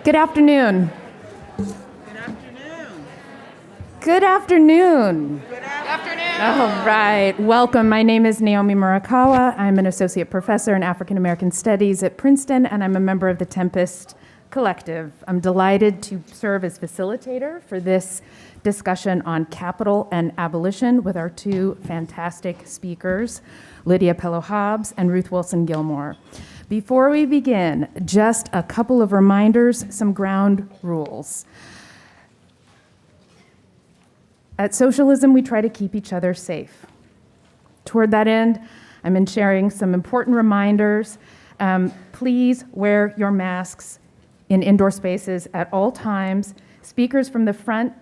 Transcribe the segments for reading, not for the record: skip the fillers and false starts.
Good afternoon. Good afternoon. Good afternoon. Good afternoon. All right. Welcome. My name is Naomi Murakawa. I'm an associate professor in African American Studies at Princeton, and I'm a member of the Tempest Collective. I'm delighted to serve as facilitator for this discussion on capital and abolition with our two fantastic speakers, Lydia Pelot-Hobbs and Ruth Gilmore. Before we begin, just a couple of reminders, some ground rules. At Socialism, we try to keep each other safe. Toward that end, I'm sharing some important reminders. Please wear your masks in indoor spaces at all times. Speakers from the front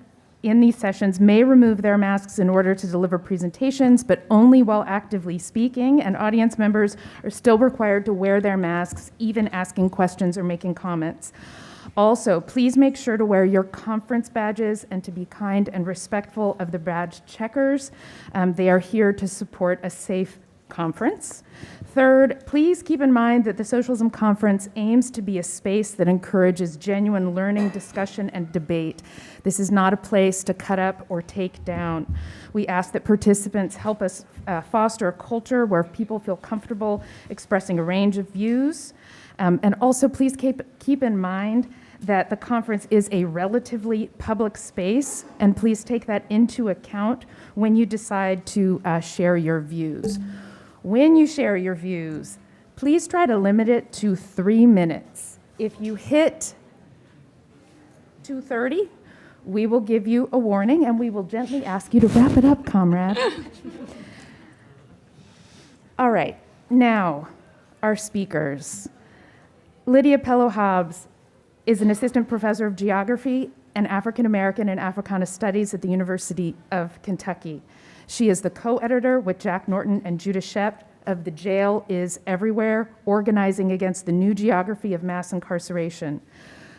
in these sessions may remove their masks in order to deliver presentations, but only while actively speaking, and audience members are still required to wear their masks, even asking questions or making comments. Also, please make sure to wear your conference badges and to be kind and respectful of the badge checkers. They are here to support a safe conference. Third, please keep in mind that the Socialism Conference aims to be a space that encourages genuine learning, discussion, and debate. This is not a place to cut up or take down. We ask that participants help us foster a culture where people feel comfortable expressing a range of views. And also, please keep in mind that the conference is a relatively public space, and please take that into account when you decide to share your views. When you share your views, please try to limit it to 3 minutes. If you hit 2:30, we will give you a warning and we will gently ask you to wrap it up, comrade. All right, now, our speakers. Lydia Pelot-Hobbs is an assistant professor of geography and African American and Africana Studies at the University of Kentucky. She is the co-editor with Jack Norton and Judah Shept of The Jail is Everywhere, Organizing Against the New Geography of Mass Incarceration.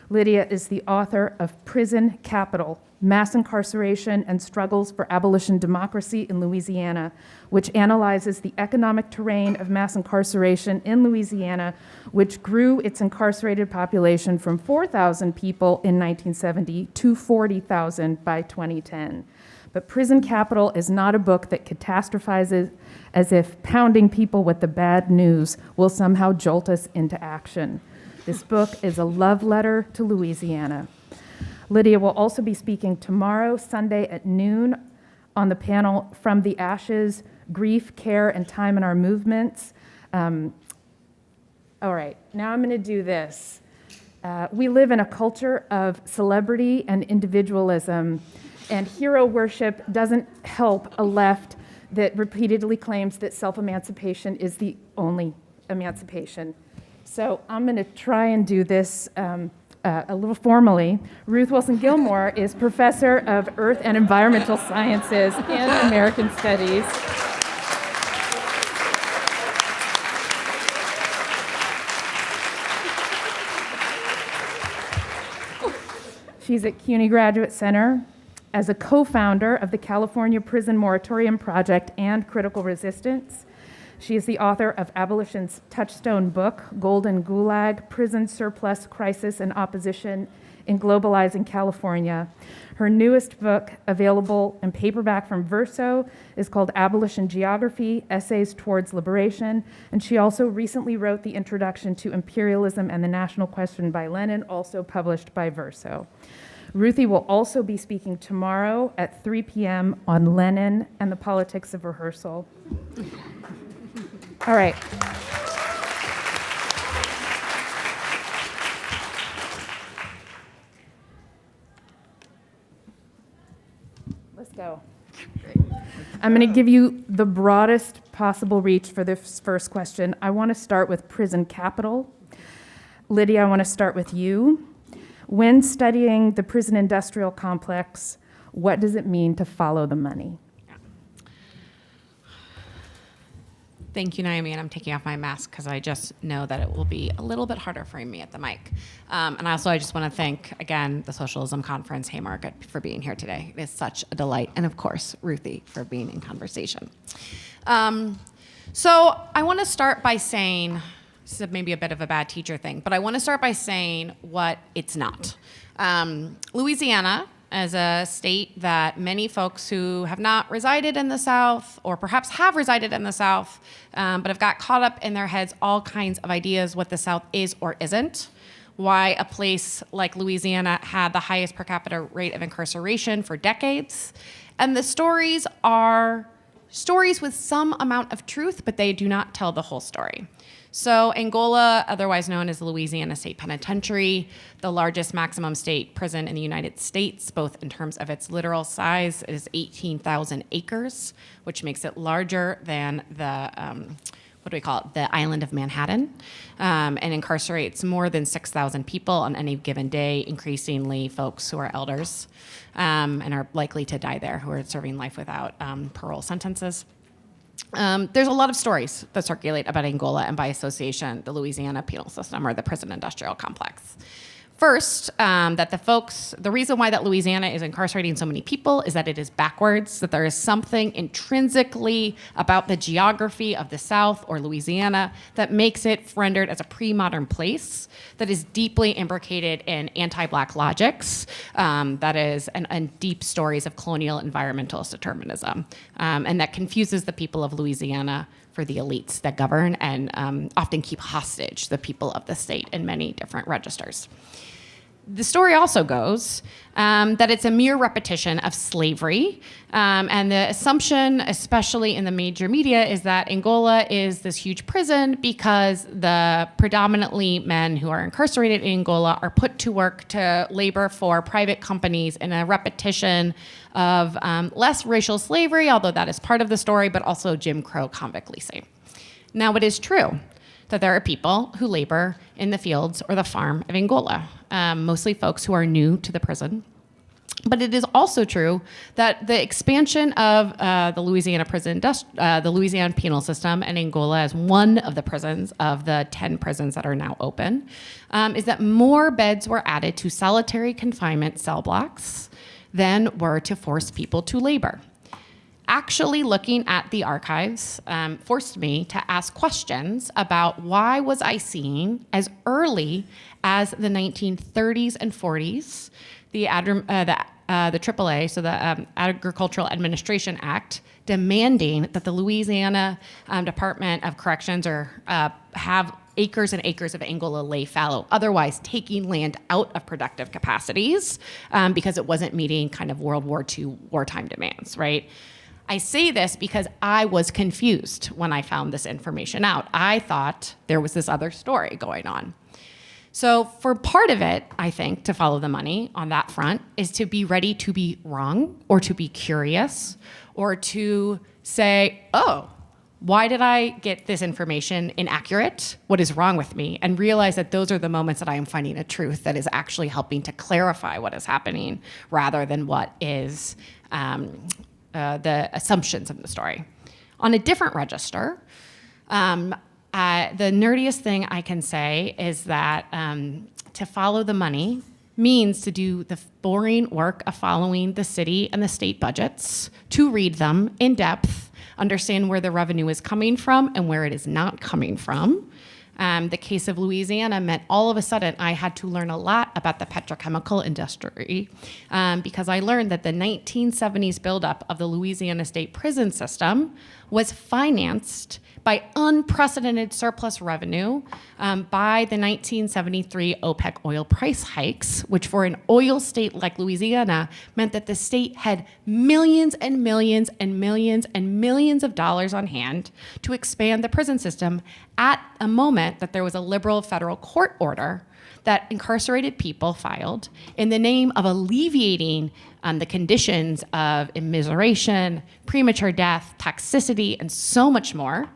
Lydia is the author of Prison Capital, Mass Incarceration and Struggles for Abolition Democracy in Louisiana, which analyzes the economic terrain of mass incarceration in Louisiana, which grew its incarcerated population from 4,000 people in 1970 to 40,000 by 2010. But Prison Capital is not a book that catastrophizes as if pounding people with the bad news will somehow jolt us into action. This book is a love letter to Louisiana. Lydia will also be speaking tomorrow, Sunday at noon, on the panel From the Ashes, Grief, Care, and Time in Our Movements. All right, now I'm going to do this. We live in a culture of celebrity and individualism, and hero worship doesn't help a left that repeatedly claims that self-emancipation is the only emancipation. So I'm going to try and do this a little formally. Ruth Gilmore is professor of Earth and Environmental Sciences and American Studies. She's at CUNY Graduate Center as a co-founder of the California Prison Moratorium Project and Critical Resistance. She is the author of Abolition's touchstone book, Golden Gulag, Prison Surplus, Crisis, and Opposition in Globalizing California. Her newest book, available in paperback from Verso, is called Abolition Geography, Essays Towards Liberation, and she also recently wrote the introduction to Imperialism and the National Question by Lenin, also published by Verso. Ruthie will also be speaking tomorrow at 3 p.m. on Lenin and the Politics of Rehearsal. All right. Let's go. I'm going to give you the broadest possible reach for this first question. I want to start with prison capital. Lydia, I want to start with you. When studying the prison industrial complex, what does it mean to follow the money? Thank you, Naomi, and I'm taking off my mask because I just know that it will be a little bit harder for me at the mic. And also, I just want to thank, again, the Socialism Conference, Haymarket, for being here today. It is such a delight. And of course, Ruthie, for being in conversation. So I want to start by saying This is maybe a bit of a bad teacher thing, but I want to start by saying what it's not. Louisiana, as a state that many folks who have not resided in the South, or perhaps have resided in the South, but have got caught up in their heads all kinds of ideas what the South is or isn't, why a place like Louisiana had the highest per capita rate of incarceration for decades. And the stories are stories with some amount of truth, but they do not tell the whole story. So Angola, otherwise known as the Louisiana State Penitentiary, the largest maximum state prison in the United States, both in terms of its literal size, it is 18,000 acres, which makes it larger than the, the island of Manhattan, and incarcerates more than 6,000 people on any given day, increasingly folks who are elders and are likely to die there, who are serving life without parole sentences. There's a lot of stories that circulate about Angola and by association, the Louisiana penal system or the prison industrial complex. First, that the reason why that Louisiana is incarcerating so many people is that it is backwards, that there is something intrinsically about the geography of the South or Louisiana that makes it rendered as a pre-modern place that is deeply imbricated in anti-Black logics, and deep stories of colonial environmentalist determinism, and that confuses the people of Louisiana for the elites that govern and often keep hostage the people of the state in many different registers. The story also goes that it's a mere repetition of slavery, and the assumption, especially in the major media, is that Angola is this huge prison because the predominantly men who are incarcerated in Angola are put to work to labor for private companies in a repetition of less racial slavery, although that is part of the story, but also Jim Crow convict leasing. Now, it is true that there are people who labor in the fields or the farm of Angola, mostly folks who are new to the prison. But it is also true that the expansion of the Louisiana penal system and Angola as one of the prisons of the 10 prisons that are now open, is that more beds were added to solitary confinement cell blocks than were to force people to labor. Actually looking at the archives forced me to ask questions about why was I seeing as early as the 1930s and 40s the AAA, so the Agricultural Administration Act, demanding that the Louisiana Department of Corrections have acres and acres of Angola lay fallow, otherwise taking land out of productive capacities because it wasn't meeting kind of World War II wartime demands, right? I say this because I was confused when I found this information out. I thought there was this other story going on. So for part of it, I think, to follow the money on that front is to be ready to be wrong or to be curious or to say, oh, why did I get this information inaccurate? What is wrong with me? And realize that those are the moments that I am finding a truth that is actually helping to clarify what is happening rather than what is the assumptions of the story. On a different register, the nerdiest thing I can say is that to follow the money means to do the boring work of following the city and the state budgets, to read them in depth, understand where the revenue is coming from and where it is not coming from. The case of Louisiana meant all of a sudden I had to learn a lot about the petrochemical industry because I learned that the 1970s buildup of the Louisiana state prison system was financed by unprecedented surplus revenue by the 1973 OPEC oil price hikes, which for an oil state like Louisiana meant that the state had millions and millions and millions and millions of dollars on hand to expand the prison system at a moment that there was a liberal federal court order that incarcerated people filed in the name of alleviating the conditions of immiseration, premature death, toxicity, and so much more.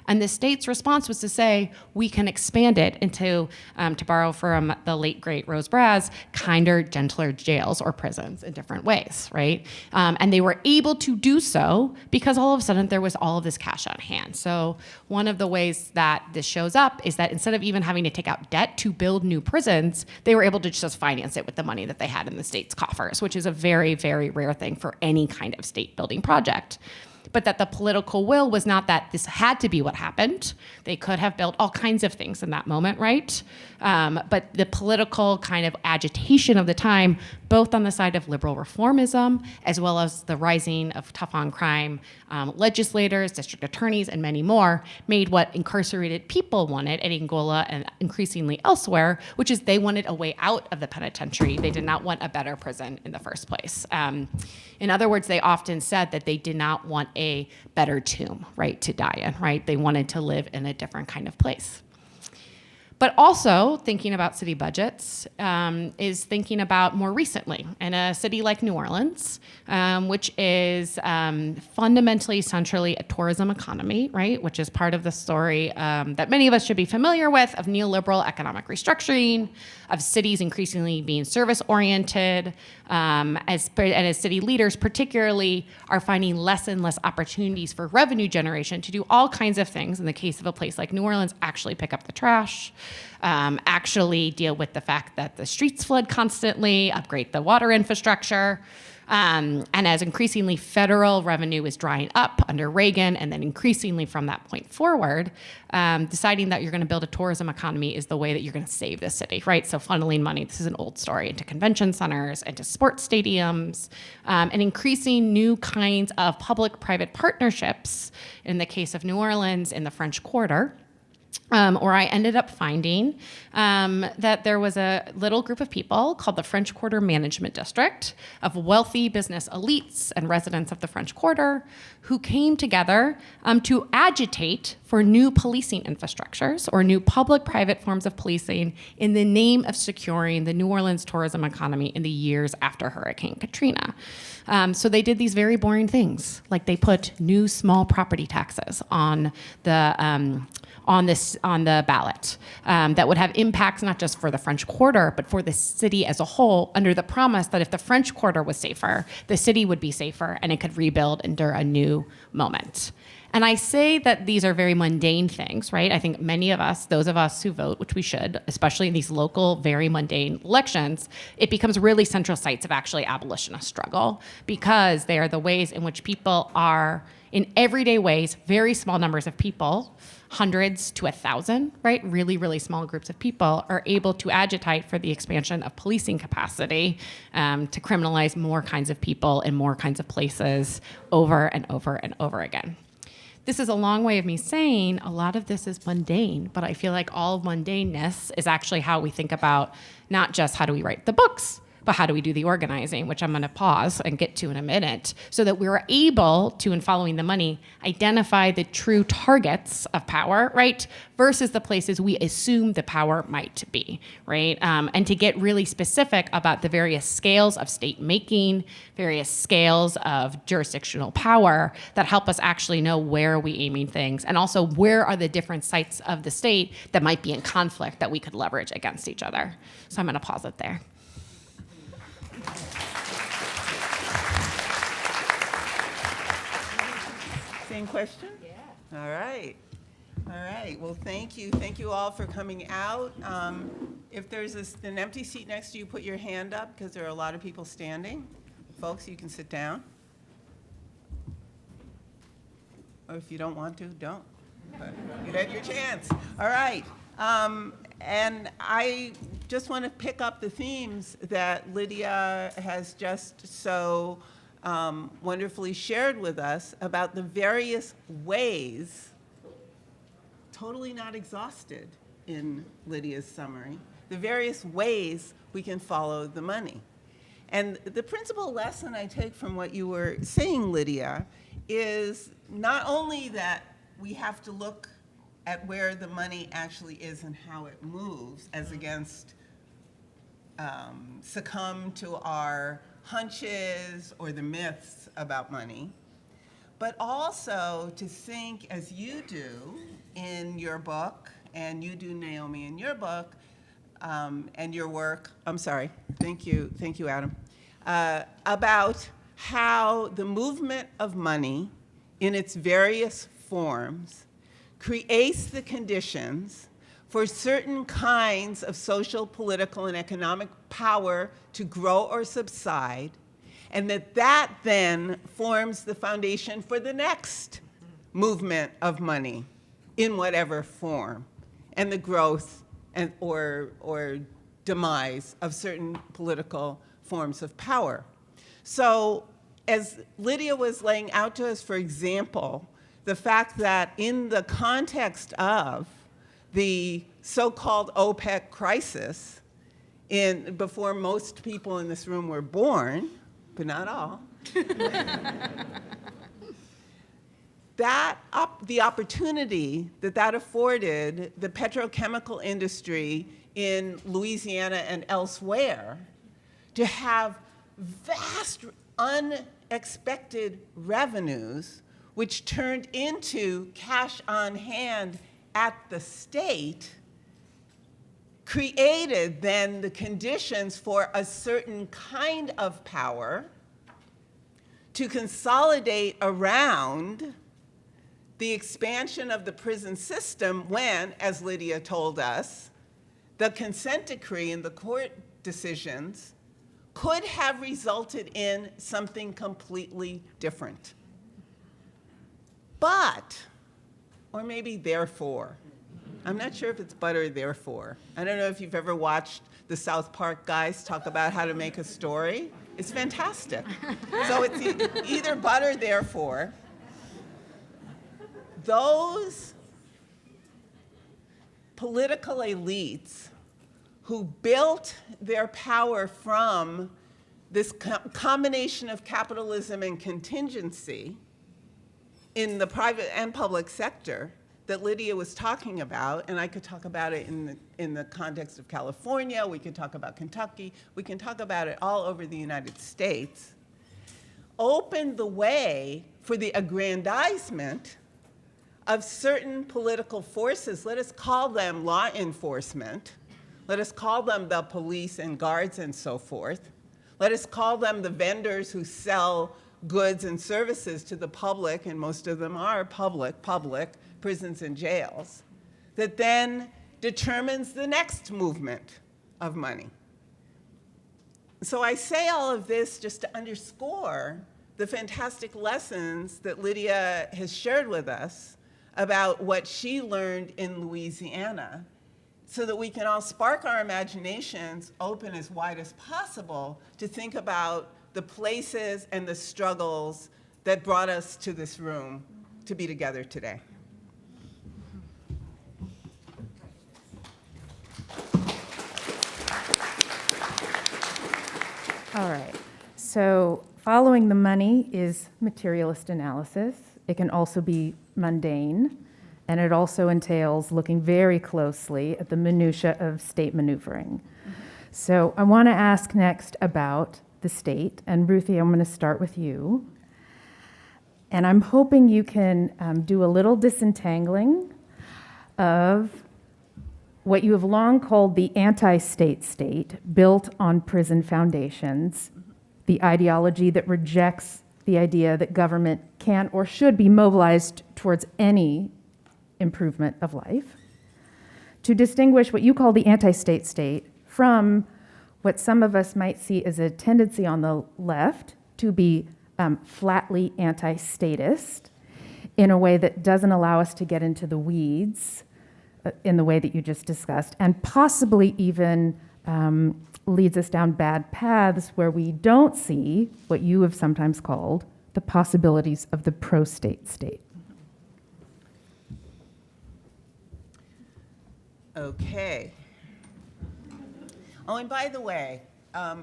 And the state's response was to say, we can expand it into, to borrow from the late, great Rose Braz, kinder, gentler jails or prisons in different ways, right? And they were able to do so because all of a sudden there was all of this cash on hand. So one of the ways that this shows up is that instead of even having to take out debt to build new prisons, they were able to just finance it with the money that they had in the state's coffers, which is a very, very rare thing for any kind of state building project. but that the political will was not that this had to be what happened. They could have built all kinds of things in that moment, right? But the political kind of agitation of the time, both on the side of liberal reformism, as well as the rising of tough on crime legislators, district attorneys, and many more, made what incarcerated people wanted at Angola and increasingly elsewhere, which is they wanted a way out of the penitentiary. They did not want a better prison in the first place. In other words, they often said that they did not want a better tomb, right, to die in, right? They wanted to live in a different kind of place. But also thinking about city budgets is thinking about more recently in a city like New Orleans, which is fundamentally, centrally a tourism economy, right? Which is part of the story that many of us should be familiar with of neoliberal economic restructuring, of cities increasingly being service-oriented, as city leaders particularly are finding less and less opportunities for revenue generation to do all kinds of things. In the case of a place like New Orleans, actually pick up the trash, actually deal with the fact that the streets flood constantly, upgrade the water infrastructure. And as increasingly federal revenue is drying up under Reagan, and then increasingly from that point forward, deciding that you're going to build a tourism economy is the way that you're going to save the city, right? So funneling money, this is an old story, into convention centers, into sports stadiums, and increasing new kinds of public-private partnerships, in the case of New Orleans, in the French Quarter. Or I ended up finding that there was a little group of people called the French Quarter Management District of wealthy business elites and residents of the French Quarter who came together to agitate for new policing infrastructures or new public-private forms of policing in the name of securing the New Orleans tourism economy in the years after Hurricane Katrina. So they did these very boring things, like they put new small property taxes on the ballot that would have impacts not just for the French Quarter, but for the city as a whole, under the promise that if the French Quarter was safer, the city would be safer and it could rebuild under a new moment. And I say that these are very mundane things, right? I think many of us, those of us who vote, which we should, especially in these local, very mundane elections, it becomes really central sites of actually abolitionist struggle, because they are the ways in which people are, in everyday ways, very small numbers of people, hundreds to 1,000, right? Really, really small groups of people are able to agitate for the expansion of policing capacity to criminalize more kinds of people in more kinds of places over and over and over again. This is a long way of me saying a lot of this is mundane, but I feel like all mundaneness is actually how we think about not just how do we write the books, but how do we do the organizing, which I'm going to pause and get to in a minute, so that we're able to, in following the money, identify the true targets of power, right, versus the places we assume the power might be, right, and to get really specific about the various scales of state making, various scales of jurisdictional power that help us actually know where are we aiming things, and also where are the different sites of the state that might be in conflict that we could leverage against each other. So I'm going to pause it there. Same question? Yeah. All right. All right. Well, thank you. Thank you all for coming out. If there's an empty seat next to you, put your hand up, because there are a lot of people standing. Folks, you can sit down. Or if you don't want to, don't. But you had your chance. All right. And I just want to pick up the themes that Lydia has just so wonderfully shared with us about the various ways, totally not exhausted in Lydia's summary, the various ways we can follow the money. And the principal lesson I take from what you were saying, Lydia, is not only that we have to look at where the money actually is and how it moves, as against succumb to our hunches or the myths about money, but also to think, as you do in your book, and you do, Naomi, in your book, and your work, I'm sorry, thank you, Adam, about how the movement of money in its various forms creates the conditions for certain kinds of social, political, and economic power to grow or subside, And that then forms the foundation for the next movement of money in whatever form, and the growth or demise of certain political forms of power. So as Lydia was laying out to us, for example, the fact that in the context of the so-called OPEC crisis, before most people in this room were born, but not all, the opportunity that afforded the petrochemical industry in Louisiana and elsewhere to have vast, unexpected revenues, which turned into cash on hand at the state, created then the conditions for a certain kind of power to consolidate around the expansion of the prison system when, as Lydia told us, the consent decree and the court decisions could have resulted in something completely different. But, or maybe therefore, I'm not sure if it's but or therefore. I don't know if you've ever watched the South Park guys talk about how to make a story. It's fantastic. So it's either but or therefore. Those political elites who built their power from this combination of capitalism and contingency in the private and public sector that Lydia was talking about, and I could talk about it in the context of California, we could talk about Kentucky, we can talk about it all over the United States, opened the way for the aggrandizement of certain political forces. Let us call them law enforcement. Let us call them the police and guards and so forth. Let us call them the vendors who sell goods and services to the public, and most of them are public, prisons and jails, that then determines the next movement of money. So I say all of this just to underscore the fantastic lessons that Lydia has shared with us about what she learned in Louisiana, so that we can all spark our imaginations open as wide as possible to think about the places and the struggles that brought us to this room to be together today. All right. So following the money is materialist analysis. It can also be mundane, and it also entails looking very closely at the minutia of state maneuvering. So I want to ask next about the state, and Ruthie, I'm going to start with you. And I'm hoping you can do a little disentangling of what you have long called the anti-state state, built on prison foundations, the ideology that rejects the idea that government can or should be mobilized towards any improvement of life, to distinguish what you call the anti-state state from what some of us might see as a tendency on the left to be flatly anti-statist in a way that doesn't allow us to get into the weeds in the way that you just discussed, and possibly even leads us down bad paths where we don't see what you have sometimes called the possibilities of the pro-state state. Okay. Oh, and by the way, I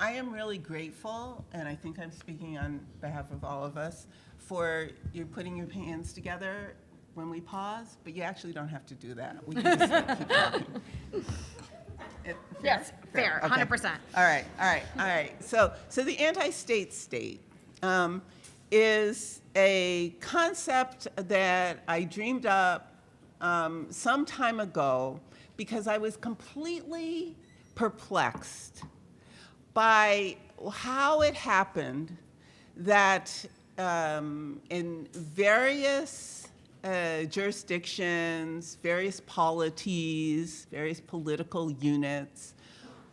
am really grateful, and I think I'm speaking on behalf of all of us, for you putting your hands together when we pause, but you actually don't have to do that. We can just keep talking. Yes, fair, Okay. 100%. All right. So the anti-state state is a concept that I dreamed up some time ago because I was completely perplexed by how it happened that in various jurisdictions, various polities, various political units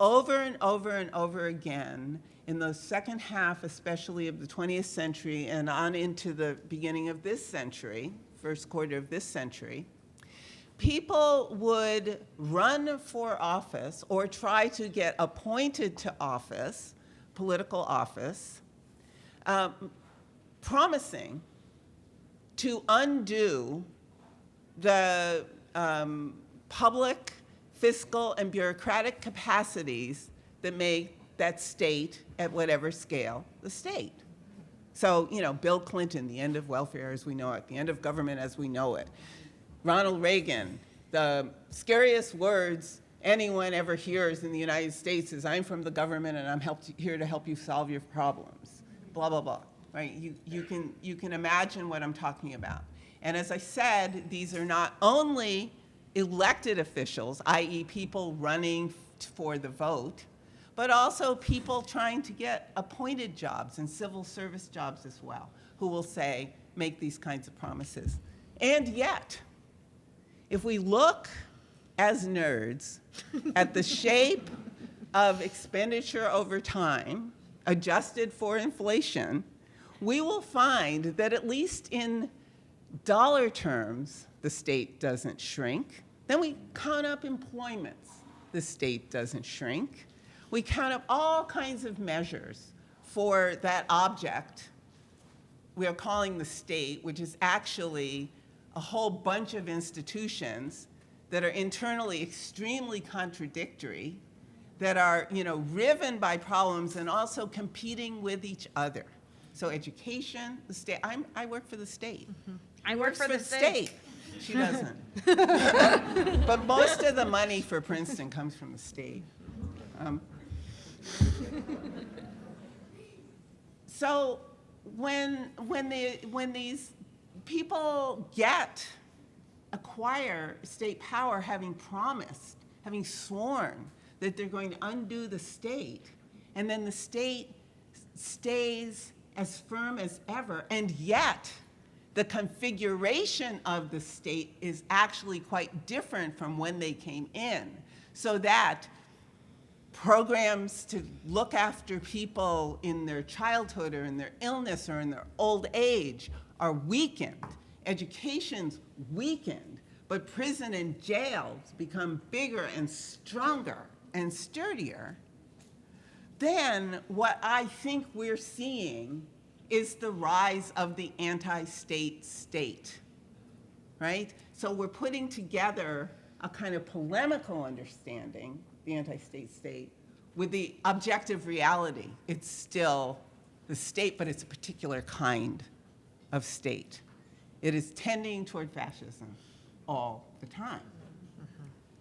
over and over and over again in the second half, especially of the 20th century and on into the beginning of this century, first quarter of this century, people would run for office or try to get appointed to office, political office, promising to undo the public, fiscal, and bureaucratic capacities that make that state, at whatever scale, the state. So, Bill Clinton, the end of welfare as we know it, the end of government as we know it. Ronald Reagan, the scariest words anyone ever hears in the United States is, "I'm from the government and I'm here to help you solve your problems," blah, blah, blah, right? You can imagine what I'm talking about. And as I said, these are not only elected officials, i.e. people running for the vote, but also people trying to get appointed jobs and civil service jobs as well, who will make these kinds of promises. And yet, if we look as nerds at the shape of expenditure over time, adjusted for inflation, we will find that at least in dollar terms, the state doesn't shrink. Then we count up employments, the state doesn't shrink. We count up all kinds of measures for that object we are calling the state, which is actually a whole bunch of institutions that are internally extremely contradictory, that are, riven by problems and also competing with each other. So education, the state, I work for the state. Mm-hmm. I work for the state. She doesn't. But most of the money for Princeton comes from the state. So when these people acquire state power, having promised, having sworn that they're going to undo the state, and then the state stays as firm as ever, and yet the configuration of the state is actually quite different from when they came in, so that programs to look after people in their childhood or in their illness or in their old age are weakened. Education's weakened, but prison and jails become bigger and stronger and sturdier. Then what I think we're seeing is the rise of the anti-state state, right? So we're putting together a kind of polemical understanding, the anti-state state, with the objective reality. It's still the state, but it's a particular kind of state. It is tending toward fascism all the time,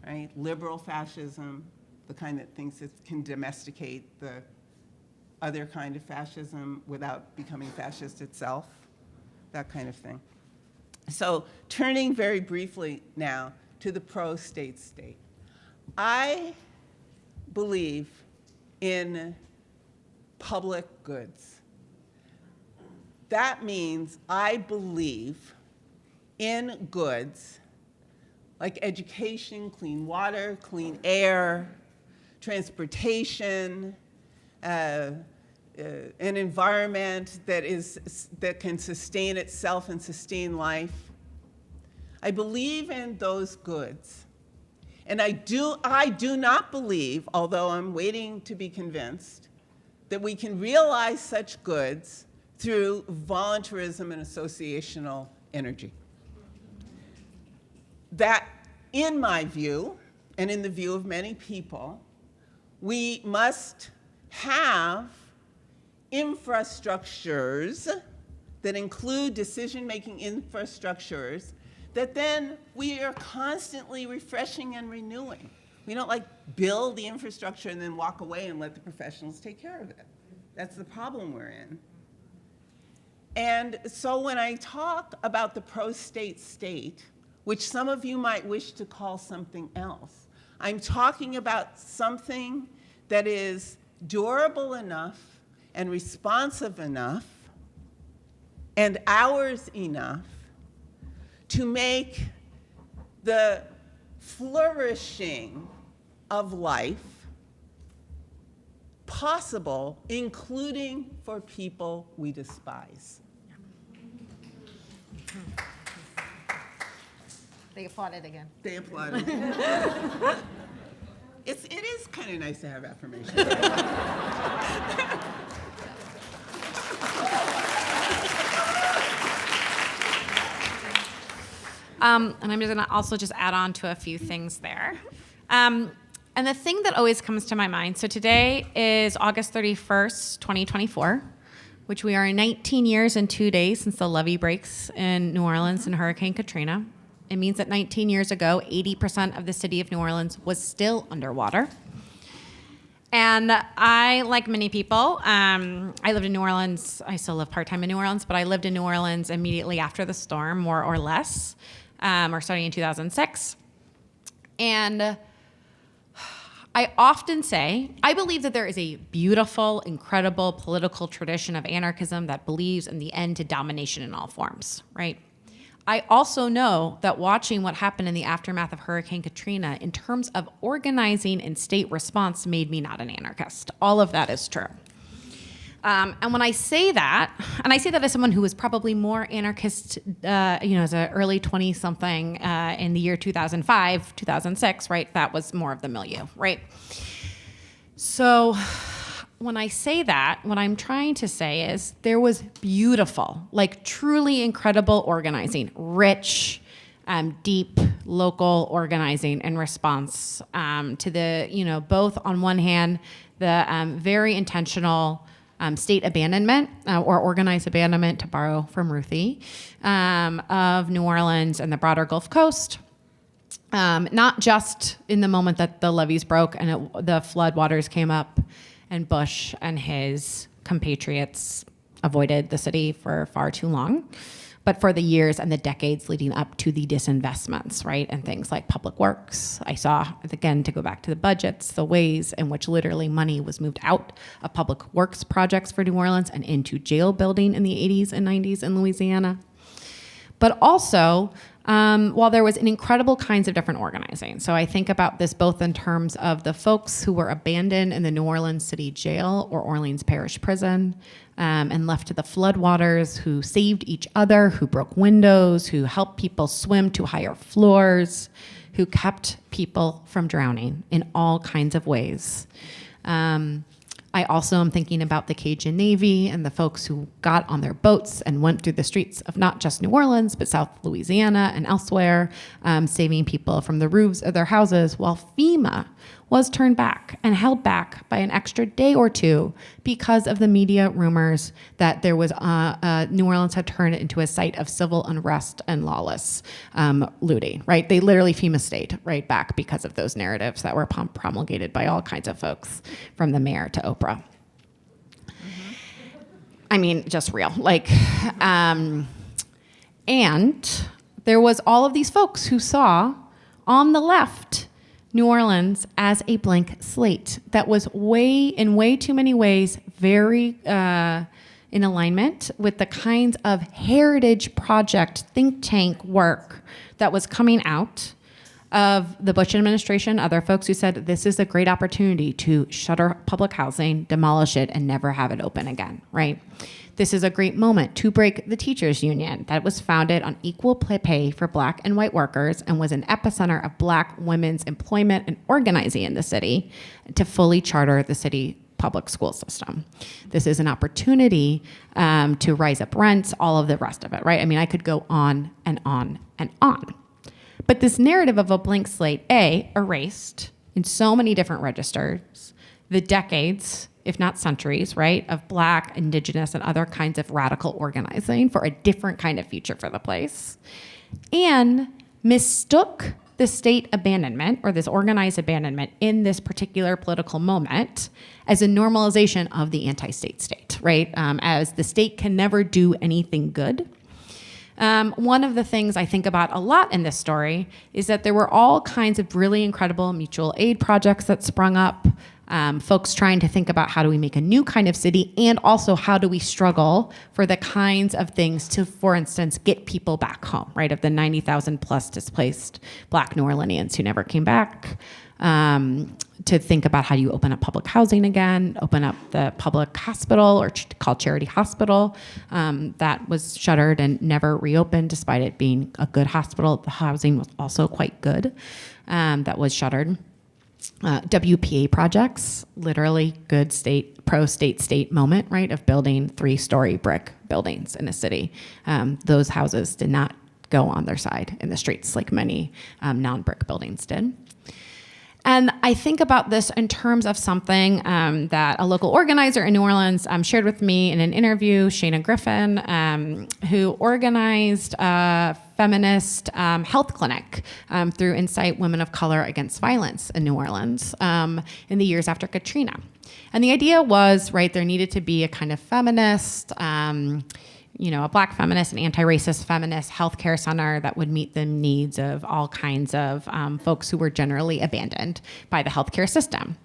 right? Liberal fascism, the kind that thinks it can domesticate the other kind of fascism without becoming fascist itself, that kind of thing. So turning very briefly now to the pro-state state. I believe in public goods. That means I believe in goods like education, clean water, clean air, transportation, an environment that can sustain itself and sustain life. I believe in those goods. And I do not believe, although I'm waiting to be convinced, that we can realize such goods through voluntarism and associational energy. That, in my view, and in the view of many people, we must have infrastructures that include decision-making infrastructures that then we are constantly refreshing and renewing. We don't build the infrastructure and then walk away and let the professionals take care of it. That's the problem we're in. And so when I talk about the pro-state state, which some of you might wish to call something else, I'm talking about something that is durable enough and responsive enough and ours enough to make the flourishing of life possible, including for people we despise. They applauded again. They applauded. It is kind of nice to have affirmation. And I'm just going to also just add on to a few things there. And the thing that always comes to my mind, so today is August 31st, 2024, which we are 19 years and 2 days since the levee breaks in New Orleans in Hurricane Katrina. It means that 19 years ago, 80% of the city of New Orleans was still underwater. And I, like many people, I lived in New Orleans. I still live part-time in New Orleans, but I lived in New Orleans immediately after the storm, more or less, or starting in 2006. And I often say, I believe that there is a beautiful, incredible political tradition of anarchism that believes in the end to domination in all forms, right? I also know that watching what happened in the aftermath of Hurricane Katrina in terms of organizing and state response made me not an anarchist. All of that is true. And when I say that, and I say that as someone who was probably more anarchist, as an early 20-something in the year 2005, 2006, right? That was more of the milieu, right? So when I say that, what I'm trying to say is there was beautiful, like truly incredible organizing, rich, deep local organizing in response to the, both on one hand, the very intentional state abandonment or organized abandonment, to borrow from Ruthie, of New Orleans and the broader Gulf Coast. Not just in the moment that the levees broke and the flood waters came up and Bush and his compatriots avoided the city for far too long, but for the years and the decades leading up to the disinvestments, right? And things like public works. I saw, again, to go back to the budgets, the ways in which literally money was moved out of public works projects for New Orleans and into jail building in the 80s and 90s in Louisiana. But also, while there was an incredible kinds of different organizing. So I think about this both in terms of the folks who were abandoned in the New Orleans City Jail or Orleans Parish Prison and left to the floodwaters, who saved each other, who broke windows, who helped people swim to higher floors, who kept people from drowning in all kinds of ways. I also am thinking about the Cajun Navy and the folks who got on their boats and went through the streets of not just New Orleans, but South Louisiana and elsewhere, saving people from the roofs of their houses, while FEMA was turned back and held back by an extra day or two because of the media rumors that there was New Orleans had turned into a site of civil unrest and lawless looting, right? They literally FEMA stayed right back because of those narratives that were promulgated by all kinds of folks, from the mayor to Oprah. Mm-hmm. I mean, just real. And there was all of these folks who saw on the left New Orleans as a blank slate that was in way too many ways very in alignment with the kinds of heritage project think tank work that was coming out of the Bush administration, other folks who said this is a great opportunity to shutter public housing, demolish it, and never have it open again, right? This is a great moment to break the teachers union that was founded on equal pay for Black and white workers and was an epicenter of Black women's employment and organizing in the city, to fully charter the city public school system. This is an opportunity to rise up rents, all of the rest of it, right? I mean, I could go on and on and on. But this narrative of a blank slate, erased in so many different registers the decades, if not centuries, right, of Black, Indigenous, and other kinds of radical organizing for a different kind of future for the place, and mistook the state abandonment or this organized abandonment in this particular political moment as a normalization of the anti-state state, right, as the state can never do anything good. One of the things I think about a lot in this story is that there were all kinds of really incredible mutual aid projects that sprung up, folks trying to think about how do we make a new kind of city, and also how do we struggle for the kinds of things to, for instance, get people back home, right? Of the 90,000 plus displaced Black New Orleanians who never came back, to think about how do you open up public housing again, open up the public hospital, or called Charity Hospital, that was shuttered and never reopened despite it being a good hospital. The housing was also quite good, that was shuttered. WPA projects, literally good pro-state moment, right, of building 3-story brick buildings in a city. Those houses did not go on their side in the streets like many non-brick buildings did. And I think about this in terms of something that a local organizer in New Orleans shared with me in an interview, Shana Griffin, who organized a feminist health clinic through Insight Women of Color Against Violence in New Orleans in the years after Katrina. And the idea was, right, there needed to be a kind of feminist, a Black feminist, an anti-racist feminist healthcare center that would meet the needs of all kinds of folks who were generally abandoned by the healthcare system.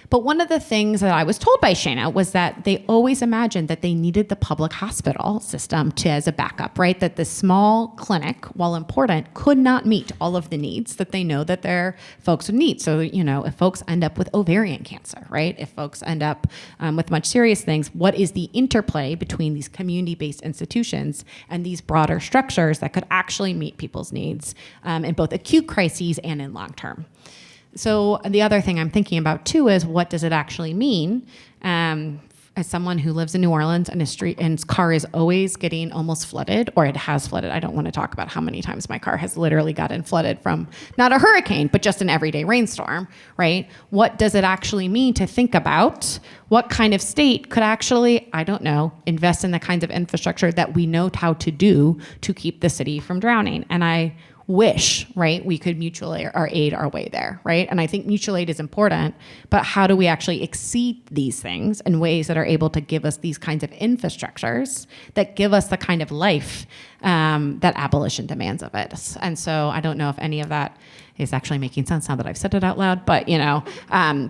But one of the things that I was told by Shana was that they always imagined that they needed the public hospital system as a backup, right? That the small clinic, while important, could not meet all of the needs that they know that their folks would need. So, if folks end up with ovarian cancer, right? If folks end up with much serious things, what is the interplay between these community-based institutions and these broader structures that could actually meet people's needs in both acute crises and in long term? So the other thing I'm thinking about too is, what does it actually mean? As someone who lives in New Orleans and his car is always getting almost flooded, or it has flooded. I don't want to talk about how many times my car has literally gotten flooded from not a hurricane, but just an everyday rainstorm, right? What does it actually mean to think about what kind of state could actually, I don't know, invest in the kinds of infrastructure that we know how to do to keep the city from drowning? And I wish, right, we could mutual aid our way there, right? And I think mutual aid is important, but how do we actually exceed these things in ways that are able to give us these kinds of infrastructures that give us the kind of life that abolition demands of us? And so I don't know if any of that is actually making sense now that I've said it out loud, but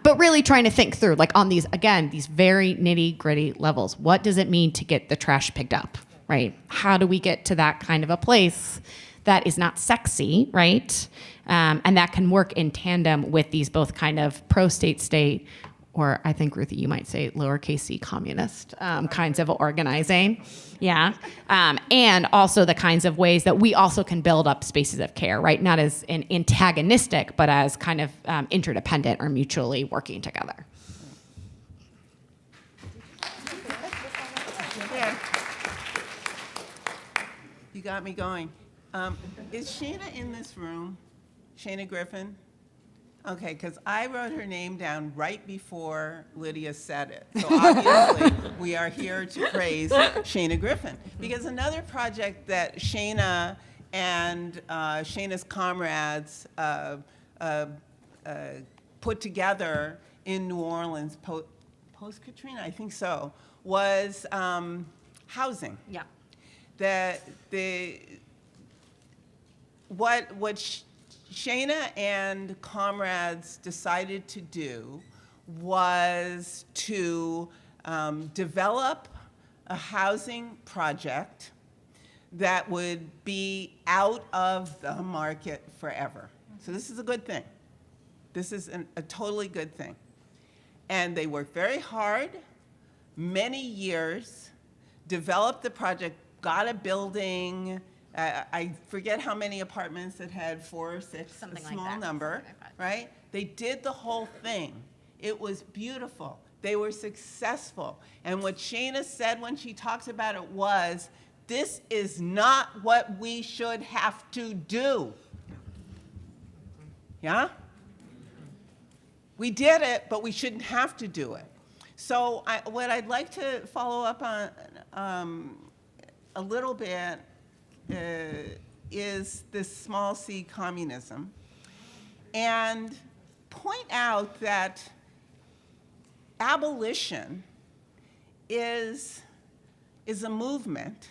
but really trying to think through, like, on these very nitty gritty levels, what does it mean to get the trash picked up, right? How do we get to that kind of a place that is not sexy, right? And that can work in tandem with these both kind of pro-state, or I think, Ruth, you might say lowercase c communist kinds of organizing. Yeah. And also the kinds of ways that we also can build up spaces of care, right? Not as antagonistic, but as kind of interdependent or mutually working together. Yeah. You got me going. Is Shana in this room? Shana Griffin? Okay, because I wrote her name down right before Lydia said it. So obviously, we are here to praise Shana Griffin. Because another project that Shana and Shana's comrades put together in New Orleans post-Katrina, I think so, was housing. Yeah. What Shana and comrades decided to do was to develop a housing project that would be out of the market forever. So this is a good thing. This is a totally good thing. And they worked very hard, many years, developed the project, got a building. I forget how many apartments it had, 4 or 6, Something a like small that. number, right? They did the whole thing. It was beautiful. They were successful. And what Shana said when she talked about it was, this is not what we should have to do. Yeah? We did it, but we shouldn't have to do it. So what I'd like to follow up on a little bit is this small c communism, and point out that abolition is a movement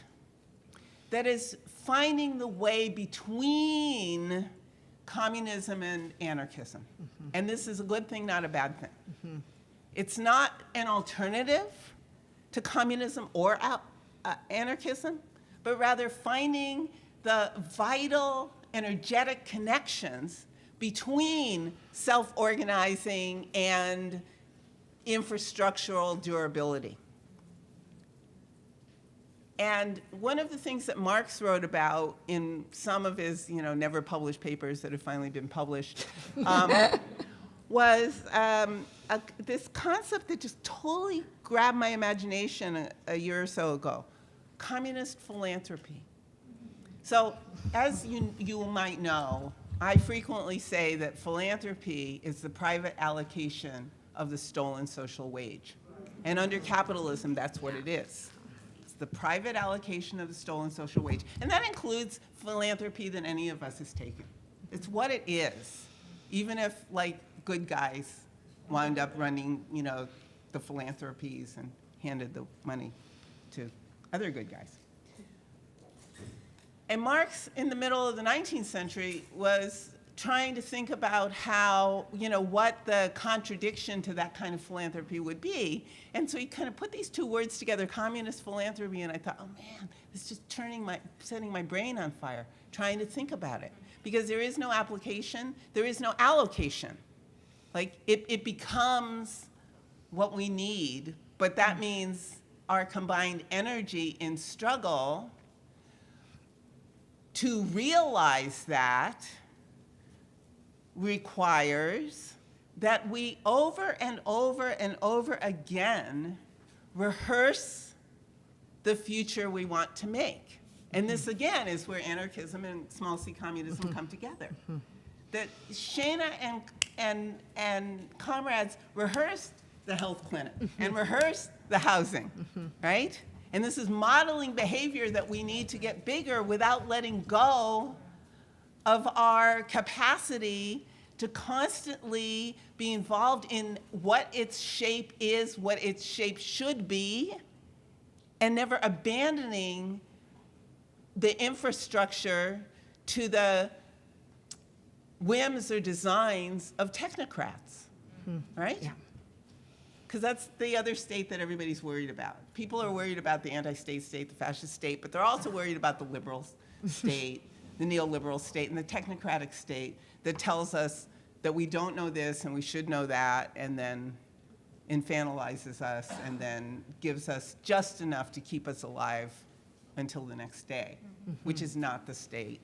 that is finding the way between communism and anarchism. Mm-hmm. And this is a good thing, not a bad thing. Mm-hmm. It's not an alternative to communism or anarchism, but rather finding the vital, energetic connections between self-organizing and infrastructural durability. And one of the things that Marx wrote about in some of his, never published papers that have finally been published, was this concept that just totally grabbed my imagination a year or so ago: communist philanthropy. So, as you might know, I frequently say that philanthropy is the private allocation of the stolen social wage. And under capitalism, that's what it is. It's the private allocation of the stolen social wage. And that includes philanthropy that any of us has taken. It's what it is. Even if, good guys wound up running, the philanthropies and handed the money to other good guys. And Marx, in the middle of the 19th century, was trying to think about how, what the contradiction to that kind of philanthropy would be. And so he kind of put these two words together, communist philanthropy, and I thought, oh man, this is just setting my brain on fire, trying to think about it. Because there is no application, there is no allocation. It becomes what we need, but that means our combined energy in struggle to realize that requires that we over and over and over again rehearse the future we want to make. And this, again, is where anarchism and small c communism come together. That Shana and comrades rehearsed the health clinic and rehearsed the housing, right? And this is modeling behavior that we need to get bigger without letting go of our capacity to constantly be involved in what its shape is, what its shape should be, and never abandoning the infrastructure to the whims or designs of technocrats, right? Yeah. Because that's the other state that everybody's worried about. People are worried about the anti-state state, the fascist state, but they're also worried about the liberal state, the neoliberal state, and the technocratic state that tells us that we don't know this and we should know that, and then infantilizes us and then gives us just enough to keep us alive until the next day, which is not the state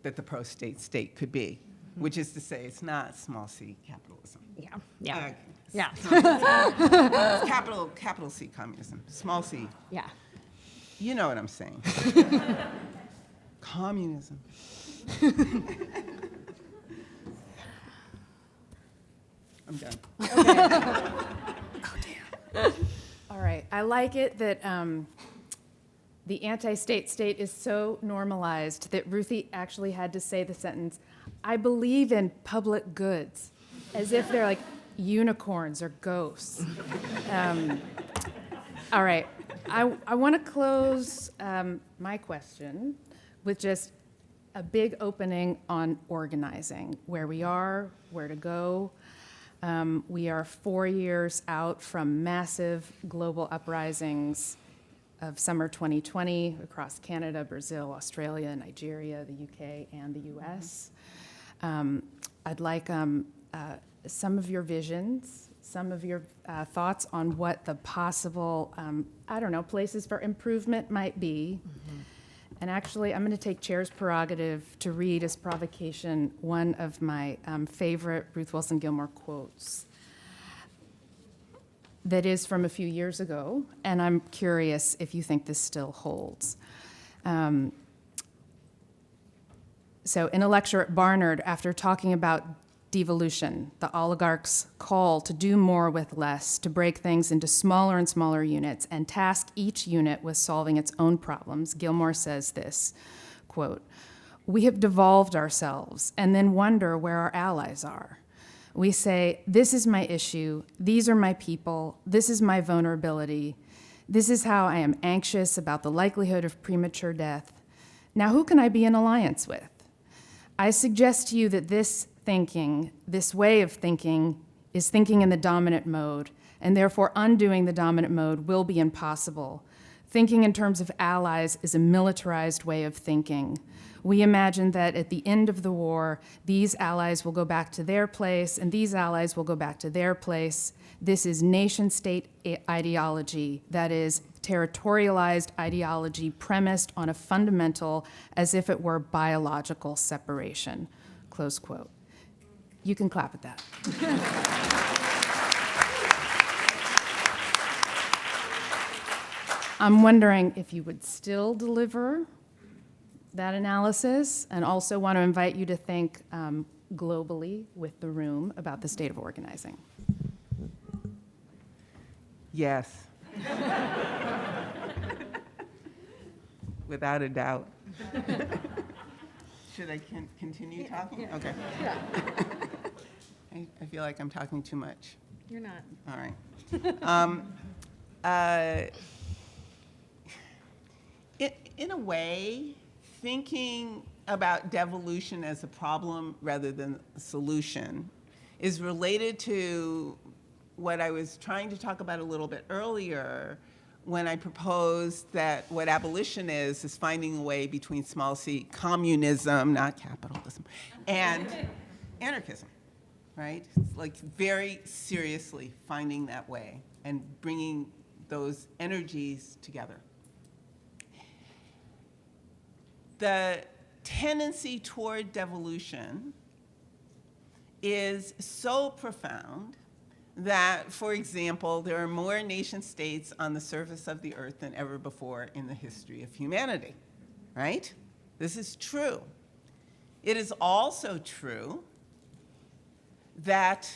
that the pro-state state could be, which is to say it's not small c capitalism. Yeah. It's capital C communism, small c. Yeah. You know what I'm saying. Communism. I'm done. All right. I like it that the anti-state state is so normalized that Ruthie actually had to say the sentence, I believe in public goods, as if they're like unicorns or ghosts. All right. I want to close my question with just a big opening on organizing, where we are, where to go. We are 4 years out from massive global uprisings of summer 2020 across Canada, Brazil, Australia, Nigeria, the UK, and the US. I'd like some of your visions, some of your thoughts on what the possible, places for improvement might be. And actually, I'm going to take Chair's prerogative to read as provocation one of my favorite Ruth Wilson Gilmore quotes that is from a few years ago, and I'm curious if you think this still holds. So in a lecture at Barnard, after talking about devolution, the oligarch's call to do more with less, to break things into smaller and smaller units and task each unit with solving its own problems, Gilmore says this, quote, "We have devolved ourselves and then wonder where our allies are. We say, this is my issue, these are my people, this is my vulnerability, this is how I am anxious about the likelihood of premature death. Now who can I be in alliance with? I suggest to you that this thinking, this way of thinking, is thinking in the dominant mode, and therefore undoing the dominant mode will be impossible. Thinking in terms of allies is a militarized way of thinking. We imagine that at the end of the war, these allies will go back to their place, and these allies will go back to their place. This is nation-state ideology, that is territorialized ideology premised on a fundamental as if it were biological separation, close quote. You can clap at that. I'm wondering if you would still deliver that analysis, and also want to invite you to think globally with the room about the state of organizing. Yes. Without a doubt. Should I continue talking? Okay. Yeah. I feel like I'm talking too much. You're not. All right. In a way, thinking about devolution as a problem rather than a solution is related to what I was trying to talk about a little bit earlier when I proposed that what abolition is finding a way between small c communism, not capitalism, and anarchism, right? It's like very seriously finding that way and bringing those energies together. The tendency toward devolution is so profound that, for example, there are more nation states on the surface of the earth than ever before in the history of humanity, right? This is true. It is also true that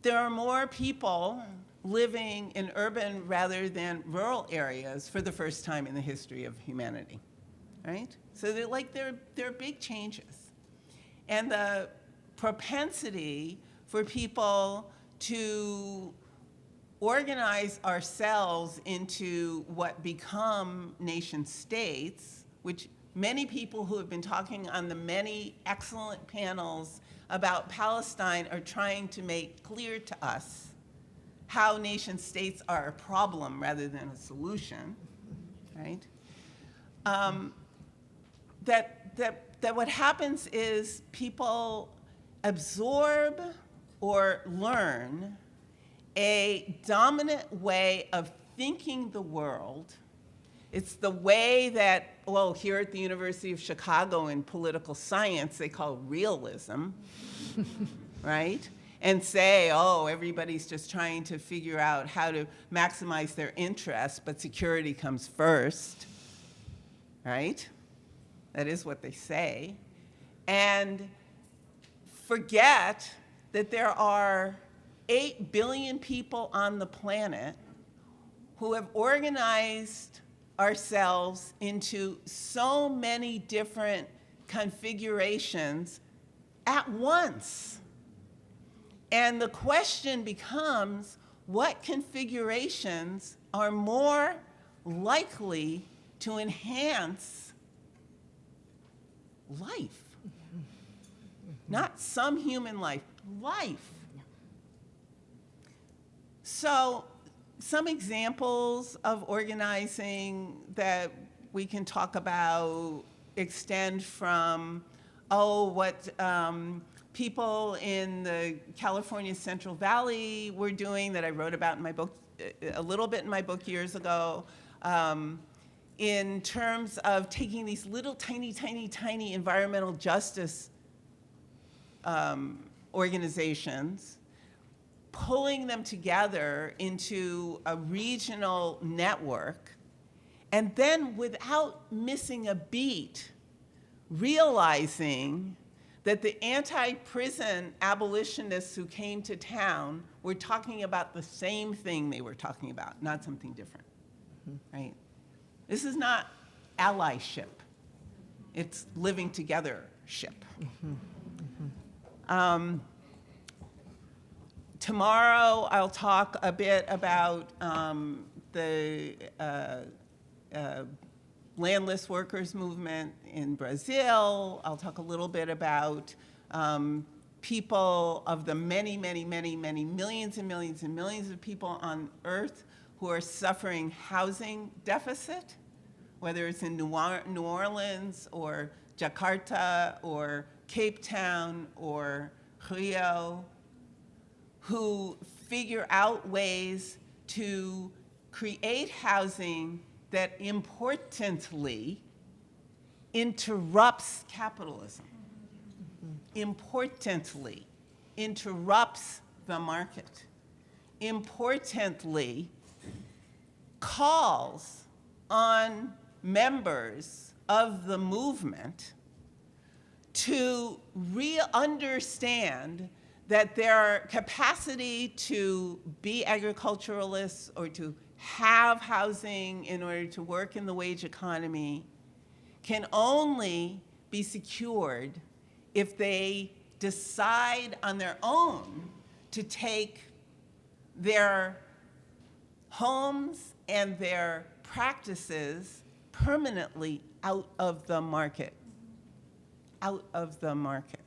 there are more people living in urban rather than rural areas for the first time in the history of humanity, right? So there are big changes. And the propensity for people to organize ourselves into what become nation states, which many people who have been talking on the many excellent panels about Palestine are trying to make clear to us how nation states are a problem rather than a solution, right? That what happens is people absorb or learn a dominant way of thinking the world. It's the way that, well, here at the University of Chicago in political science, they call realism, right? And say, oh, everybody's just trying to figure out how to maximize their interests, but security comes first, right? That is what they say. And forget that there are 8 billion people on the planet who have organized ourselves into so many different configurations at once. And the question becomes, what configurations are more likely to enhance life? Not some human life, life. So some examples of organizing that we can talk about extend from, what people in the California Central Valley were doing that I wrote about in my book, a little bit in my book years ago, in terms of taking these little tiny environmental justice organizations, pulling them together into a regional network, and then without missing a beat, realizing that the anti-prison abolitionists who came to town were talking about the same thing they were talking about, not something different, right? This is not allyship. It's living together-ship. Tomorrow, I'll talk a bit about the landless workers movement in Brazil. I'll talk a little bit about people of the many millions and millions and millions of people on Earth who are suffering housing deficit, whether it's in New Orleans or Jakarta or Cape Town or Rio, who figure out ways to create housing that importantly interrupts capitalism, importantly interrupts the market, importantly calls on members of the movement to understand that their capacity to be agriculturalists or to have housing in order to work in the wage economy can only be secured if they decide on their own to take their homes and their practices permanently out of the market. Out of the market.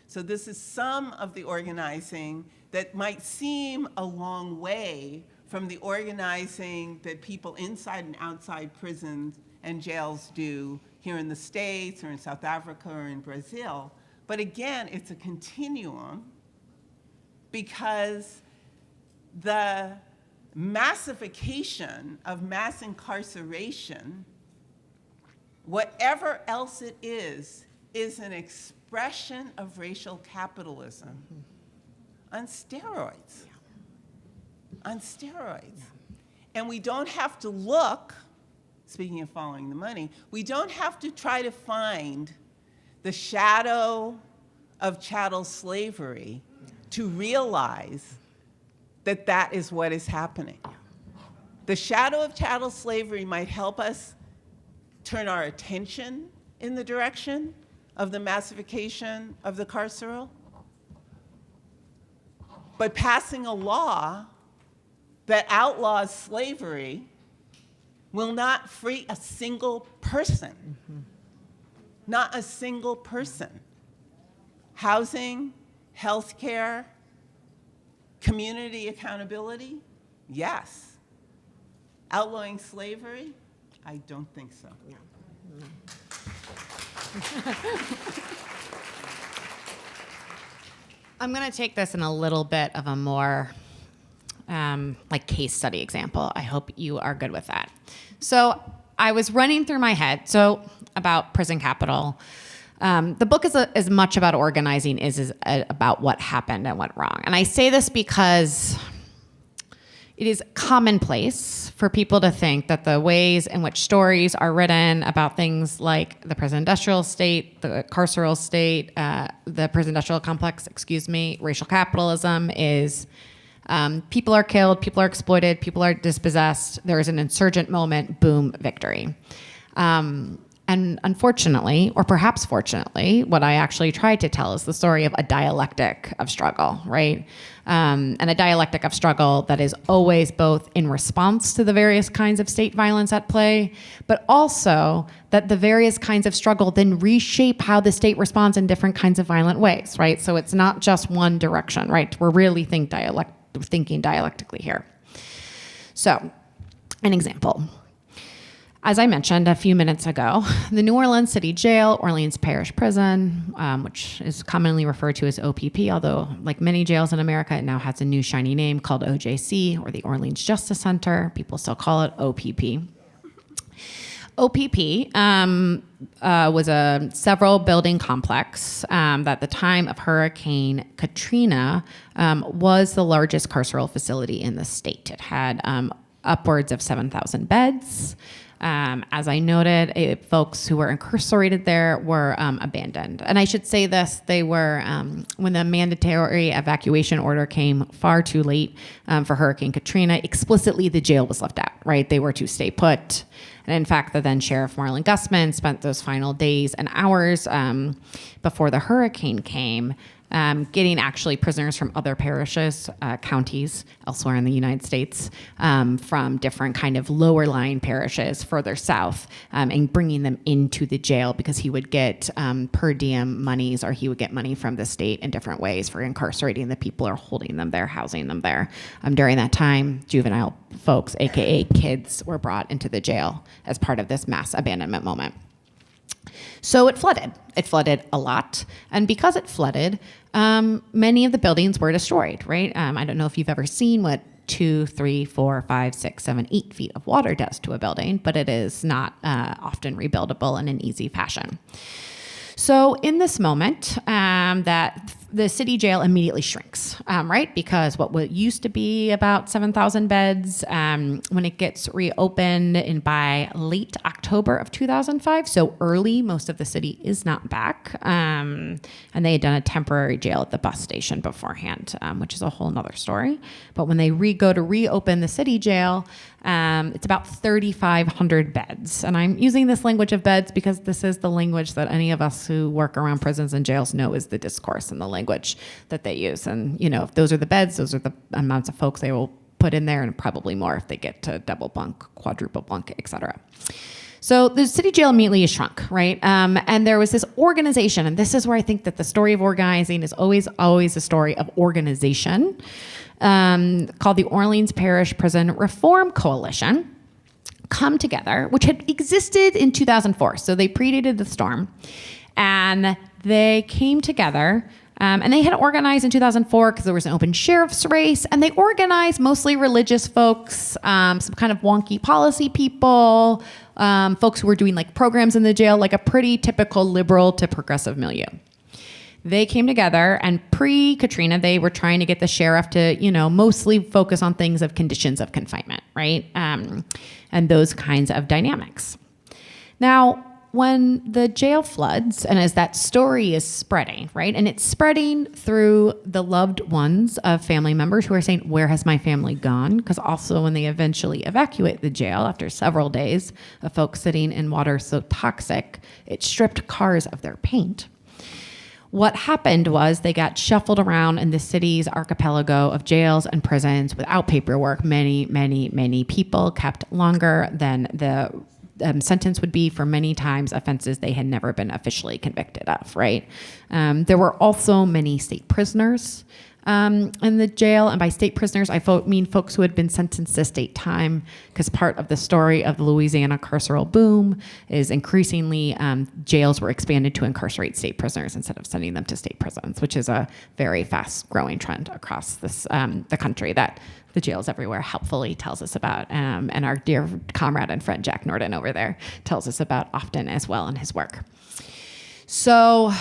So this is some of the organizing that might seem a long way from the organizing that people inside and outside prisons and jails do here in the States or in South Africa or in Brazil. But again, it's a continuum because the massification of mass incarceration, whatever else it is an expression of racial capitalism on steroids. On steroids. And we don't have to look, speaking of following the money, we don't have to try to find the shadow of chattel slavery to realize that that is what is happening. The shadow of chattel slavery might help us turn our attention in the direction of the massification of the carceral, but passing a law that outlaws slavery will not free a single person. Not a single person. Housing, healthcare, community accountability, yes. Outlawing slavery, I don't think so. No. I'm going to take this in a little bit of a more like case study example. I hope you are good with that. So I was running through my head, about prison capital. The book is as much about organizing as about what happened and went wrong. And I say this because it is commonplace for people to think that the ways in which stories are written about things like the prison industrial state, the carceral state, the prison industrial complex, racial capitalism is people are killed, people are exploited, people are dispossessed, there is an insurgent moment, boom, victory. And unfortunately, or perhaps fortunately, what I actually tried to tell is the story of a dialectic of struggle, right? And a dialectic of struggle that is always both in response to the various kinds of state violence at play, but also that the various kinds of struggle then reshape how the state responds in different kinds of violent ways, right? So it's not just one direction, right? We're really thinking dialectically here. So, an example. As I mentioned a few minutes ago, the New Orleans City Jail, Orleans Parish Prison, which is commonly referred to as OPP, although like many jails in America, it now has a new shiny name called OJC, or the Orleans Justice Center. People still call it OPP. OPP was a several building complex that at the time of Hurricane Katrina was the largest carceral facility in the state. It had upwards of 7,000 beds. As I noted, folks who were incarcerated there were abandoned. And I should say this, they were, when the mandatory evacuation order came far too late for Hurricane Katrina, explicitly the jail was left out, right? They were to stay put. And in fact, the then Sheriff Marlon Gusman spent those final days and hours before the hurricane came getting actually prisoners from other parishes, counties elsewhere in the United States, from different kind of lower lying parishes further south, and bringing them into the jail because he would get per diem monies, or he would get money from the state in different ways for incarcerating the people or holding them there, housing them there. During that time, juvenile folks, AKA kids, were brought into the jail. as part of this mass abandonment moment. So it flooded. It flooded a lot. And because it flooded, many of the buildings were destroyed, right? I don't know if you've ever seen what 2, 3, 4, 5, 6, 7, 8 feet of water does to a building, but it is not often rebuildable in an easy fashion. So in this moment, that the city jail immediately shrinks, right? Because what used to be about 7,000 beds, when it gets reopened by late October of 2005, so early, most of the city is not back. And they had done a temporary jail at the bus station beforehand, which is a whole nother story. But when they go to reopen the city jail, it's about 3,500 beds. And I'm using this language of beds because this is the language that any of us who work around prisons and jails know is the discourse and the language that they use. And, if those are the beds, those are the amounts of folks they will put in there, and probably more if they get to double bunk, quadruple bunk, et cetera. So the city jail immediately is shrunk, right? And there was this organization, and this is where I think that the story of organizing is always a story of organization, called the Orleans Parish Prison Reform Coalition, come together, which had existed in 2004. So they predated the storm, and they came together. And they had organized in 2004 because there was an open sheriff's race, and they organized mostly religious folks, some kind of wonky policy people, folks who were doing like programs in the jail, like a pretty typical liberal to progressive milieu. They came together, and pre-Katrina, they were trying to get the sheriff to, mostly focus on things of conditions of confinement, right? And those kinds of dynamics. Now, when the jail floods, and as that story is spreading, right? And it's spreading through the loved ones of family members who are saying, where has my family gone? Because also when they eventually evacuate the jail after several days of folks sitting in water so toxic, it stripped cars of their paint. What happened was they got shuffled around in the city's archipelago of jails and prisons without paperwork. Many, many, many people kept longer than the sentence would be for many times offenses they had never been officially convicted of, right? There were also many state prisoners in the jail. And by state prisoners, I mean folks who had been sentenced to state time, because part of the story of the Louisiana carceral boom is increasingly jails were expanded to incarcerate state prisoners instead of sending them to state prisons, which is a very fast growing trend across this the country that the jails everywhere helpfully tells us about, and our dear comrade and friend Jack Norton over there tells us about often as well in his work. So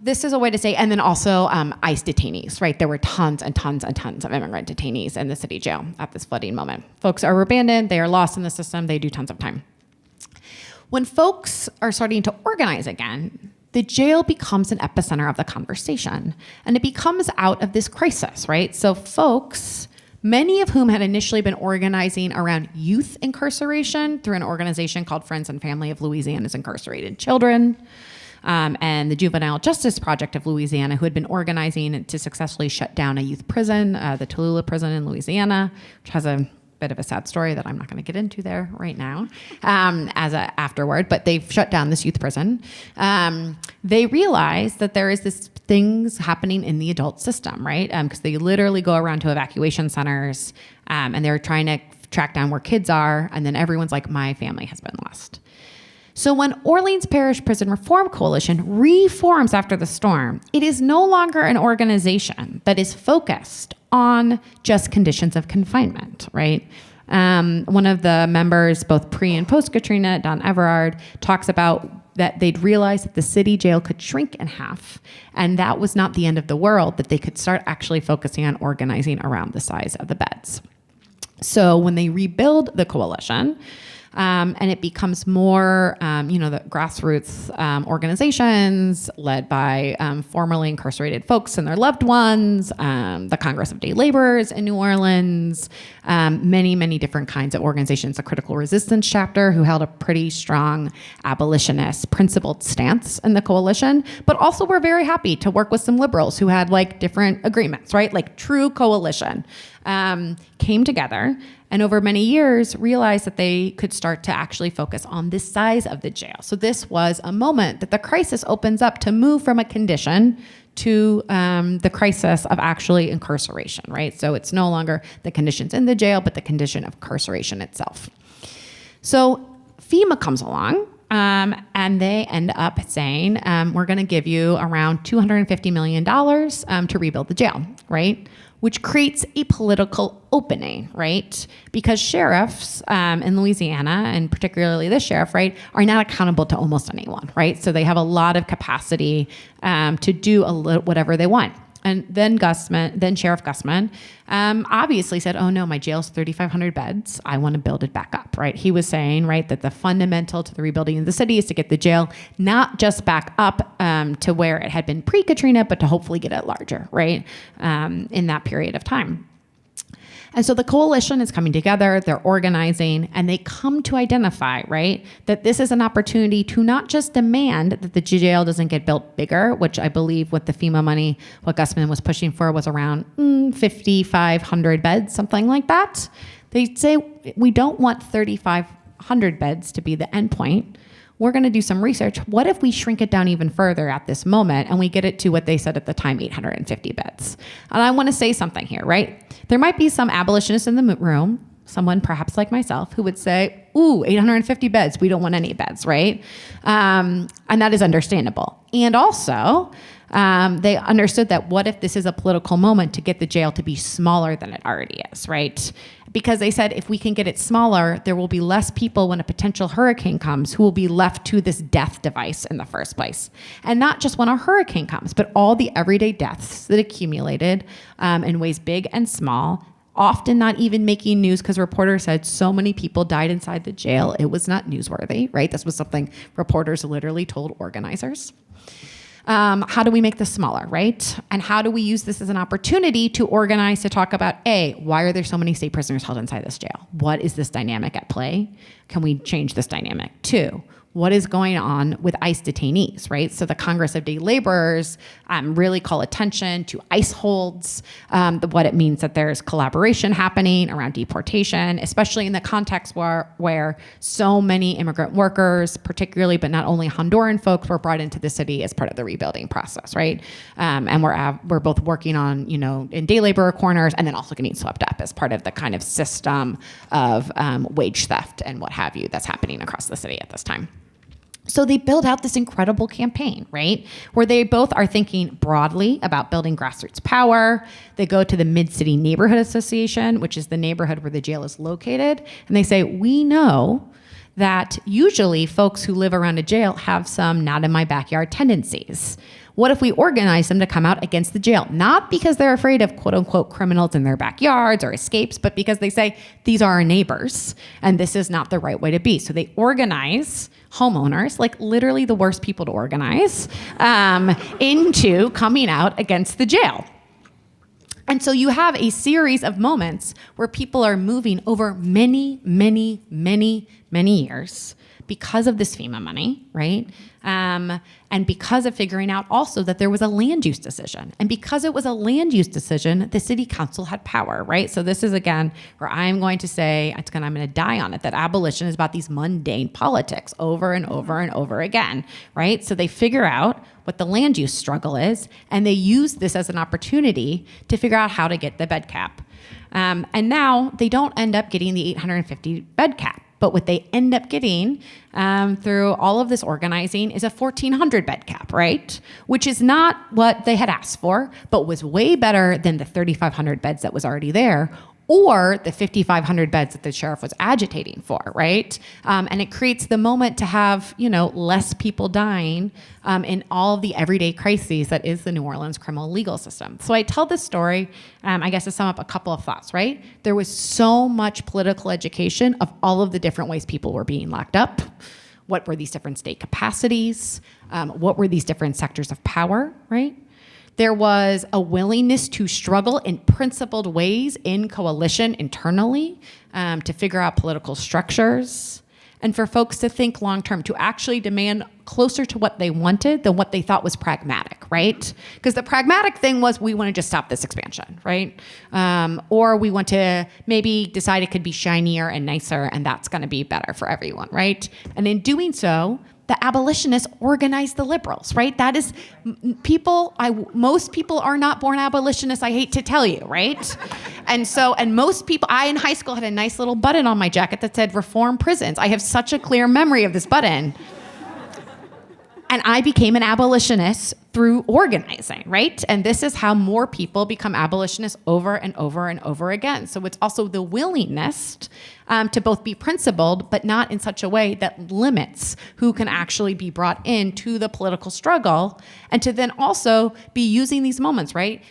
this is a way to say, and then also ICE detainees, right? There were tons and tons and tons of immigrant detainees in the city jail at this flooding moment. Folks are abandoned, they are lost in the system, they do tons of time. When folks are starting to organize again, the jail becomes an epicenter of the conversation, and it becomes out of this crisis, right? So folks, many of whom had initially been organizing around youth incarceration through an organization called Friends and Family of Louisiana's Incarcerated Children, and the Juvenile Justice Project of Louisiana, who had been organizing to successfully shut down a youth prison, the Tallulah prison in Louisiana, which has a bit of a sad story that I'm not going to get into there right now afterward, but they've shut down this youth prison. They realized that there is this things happening in the adult system, right? Because they literally go around to evacuation centers, and they're trying to track down where kids are, and then everyone's like, my family has been lost. So when Orleans Parish Prison Reform Coalition reforms after the storm, it is no longer an organization that is focused on just conditions of confinement, right? One of the members, both pre and post Katrina, Don Everard, talks about that they'd realized that the city jail could shrink in half, and that was not the end of the world, that they could start actually focusing on organizing around the size of the beds. So when they rebuild the coalition, and it becomes more, the grassroots organizations led by formerly incarcerated folks and their loved ones, the Congress of Day Laborers in New Orleans, many, many different kinds of organizations, the Critical Resistance Chapter, who held a pretty strong abolitionist principled stance in the coalition, but also were very happy to work with some liberals who had like different agreements, right? Like true coalition, came together and over many years realized that they could start to actually focus on the size of the jail. So this was a moment that the crisis opens up to move from a condition to the crisis of actually incarceration, right? So it's no longer the conditions in the jail, but the condition of incarceration itself. So FEMA comes along, and they end up saying, we're going to give you around $250 million to rebuild the jail, right? Which creates a political opening, right? Because sheriffs in Louisiana, and particularly this sheriff, right, are not accountable to almost anyone, right? So they have a lot of capacity to do whatever they want. And then Sheriff Gusman obviously said, oh no, my jail's 3,500 beds. I want to build it back up, right? He was saying, right, that the fundamental to the rebuilding of the city is to get the jail not just back up to where it had been pre-Katrina, but to hopefully get it larger, right, in that period of time. And so the coalition is coming together, they're organizing, and they come to identify, right, that this is an opportunity to not just demand that the jail doesn't get built bigger, which I believe with the FEMA money, what Gusman was pushing for was around 5,500 beds, something like that. They say, we don't want 3,500 beds to be the endpoint. We're going to do some research. What if we shrink it down even further at this moment and we get it to what they said at the time, 850 beds? And I want to say something here, right? There might be some abolitionists in the room, someone perhaps like myself, who would say, ooh, 850 beds, we don't want any beds, right? And that is understandable. And also, they understood that what if this is a political moment to get the jail to be smaller than it already is, right? Because they said if we can get it smaller, there will be less people when a potential hurricane comes who will be left to this death device in the first place. And not just when a hurricane comes, but all the everyday deaths that accumulated in ways big and small, often not even making news because reporters said so many people died inside the jail, it was not newsworthy, right? This was something reporters literally told organizers. How do we make this smaller, right? And how do we use this as an opportunity to organize to talk about, A, why are there so many state prisoners held inside this jail? What is this dynamic at play? Can we change this dynamic? 2, what is going on with ICE detainees, right? So the Congress of Day Laborers really call attention to ICE holds, what it means that there's collaboration happening around deportation, especially in the context where so many immigrant workers, particularly, but not only Honduran folks, were brought into the city as part of the rebuilding process, right? And we're both working on, in day laborer corners and then also getting swept up as part of the kind of system of wage theft and what have you that's happening across the city at this time. So they build out this incredible campaign, right? Where they both are thinking broadly about building grassroots power. They go to the Mid-City Neighborhood Association, which is the neighborhood where the jail is located. And they say, we know that usually folks who live around a jail have some not in my backyard tendencies. What if we organize them to come out against the jail? Not because they're afraid of quote unquote criminals in their backyards or escapes, but because they say, these are our neighbors and this is not the right way to be. So they organize homeowners, like literally the worst people to organize, into coming out against the jail. And so you have a series of moments where people are moving over many, many, many, many years because of this FEMA money, right? And because of figuring out also that there was a land use decision. And because it was a land use decision, the city council had power, right? So this is, again, where I'm going to say, I'm going to die on it, that abolition is about these mundane politics over and over and over again, right? So they figure out what the land use struggle is, and they use this as an opportunity to figure out how to get the bed cap. And now they don't end up getting the 850 bed cap. But what they end up getting through all of this organizing is a 1,400 bed cap, right? Which is not what they had asked for, but was way better than the 3,500 beds that was already there, or the 5,500 beds that the sheriff was agitating for, right? And it creates the moment to have, less people dying in all of the everyday crises that is the New Orleans criminal legal system. So I tell this story, I guess, to sum up a couple of thoughts, right? There was so much political education of all of the different ways people were being locked up. What were these different state capacities? What were these different sectors of power, right? There was a willingness to struggle in principled ways in coalition internally to figure out political structures, and for folks to think long-term, to actually demand closer to what they wanted than what they thought was pragmatic, right? Because the pragmatic thing was, we want to just stop this expansion, right? Or we want to maybe decide it could be shinier and nicer, and that's going to be better for everyone, right? And in doing so, the abolitionists organized the liberals, right? That is, most people are not born abolitionists, I hate to tell you, right? And most people, I in high school had a nice little button on my jacket that said reform prisons. I have such a clear memory of this button. And I became an abolitionist through organizing, right? And this is how more people become abolitionists over and over and over again. So it's also the willingness to both be principled, but not in such a way that limits who can actually be brought into the political struggle, and to then also be using these moments, right?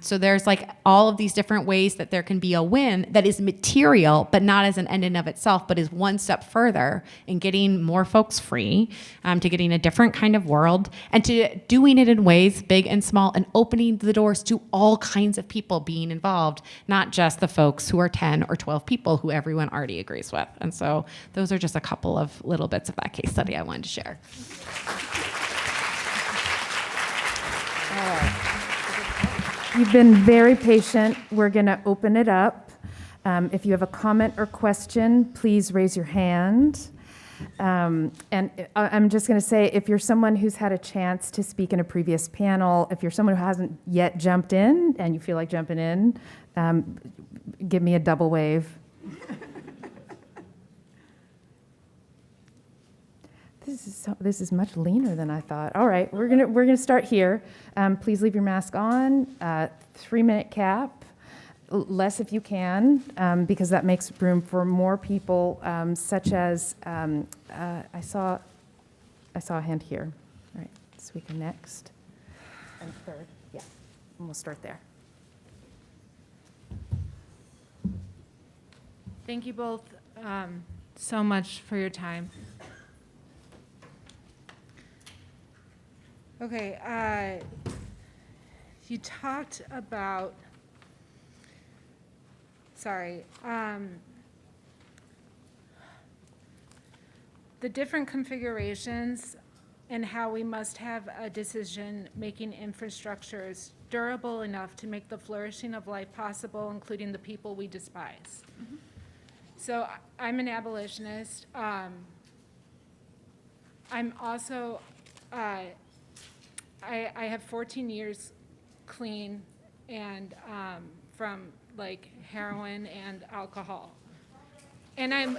So there's like all of these different ways that there can be a win that is material, but not as an end in of itself, but is one step further in getting more folks free, to getting a different kind of world, and to doing it in ways big and small, and opening the doors to all kinds of people being involved, not just the folks who are 10 or 12 people who everyone already agrees with. And so those are just a couple of little bits of that case study I wanted to share. You've been very patient. We're going to open it up. If you have a comment or question, please raise your hand. And I'm just going to say, if you're someone who's had a chance to speak in a previous panel, if you're someone who hasn't yet jumped in and you feel like jumping in, give me a double wave. This is much leaner than I thought. All right, we're gonna start here. Please leave your mask on. 3-minute cap, less if you can, because that makes room for more people, such as I saw a hand here. All right, so we can next and third. Yeah, and we'll start there. Thank you both so much for your time. Okay, you talked about, the different configurations and how we must have a decision-making infrastructures durable enough to make the flourishing of life possible, including the people we despise. Mm-hmm. So I'm an abolitionist. I'm also, I have 14 years clean and from like heroin and alcohol. And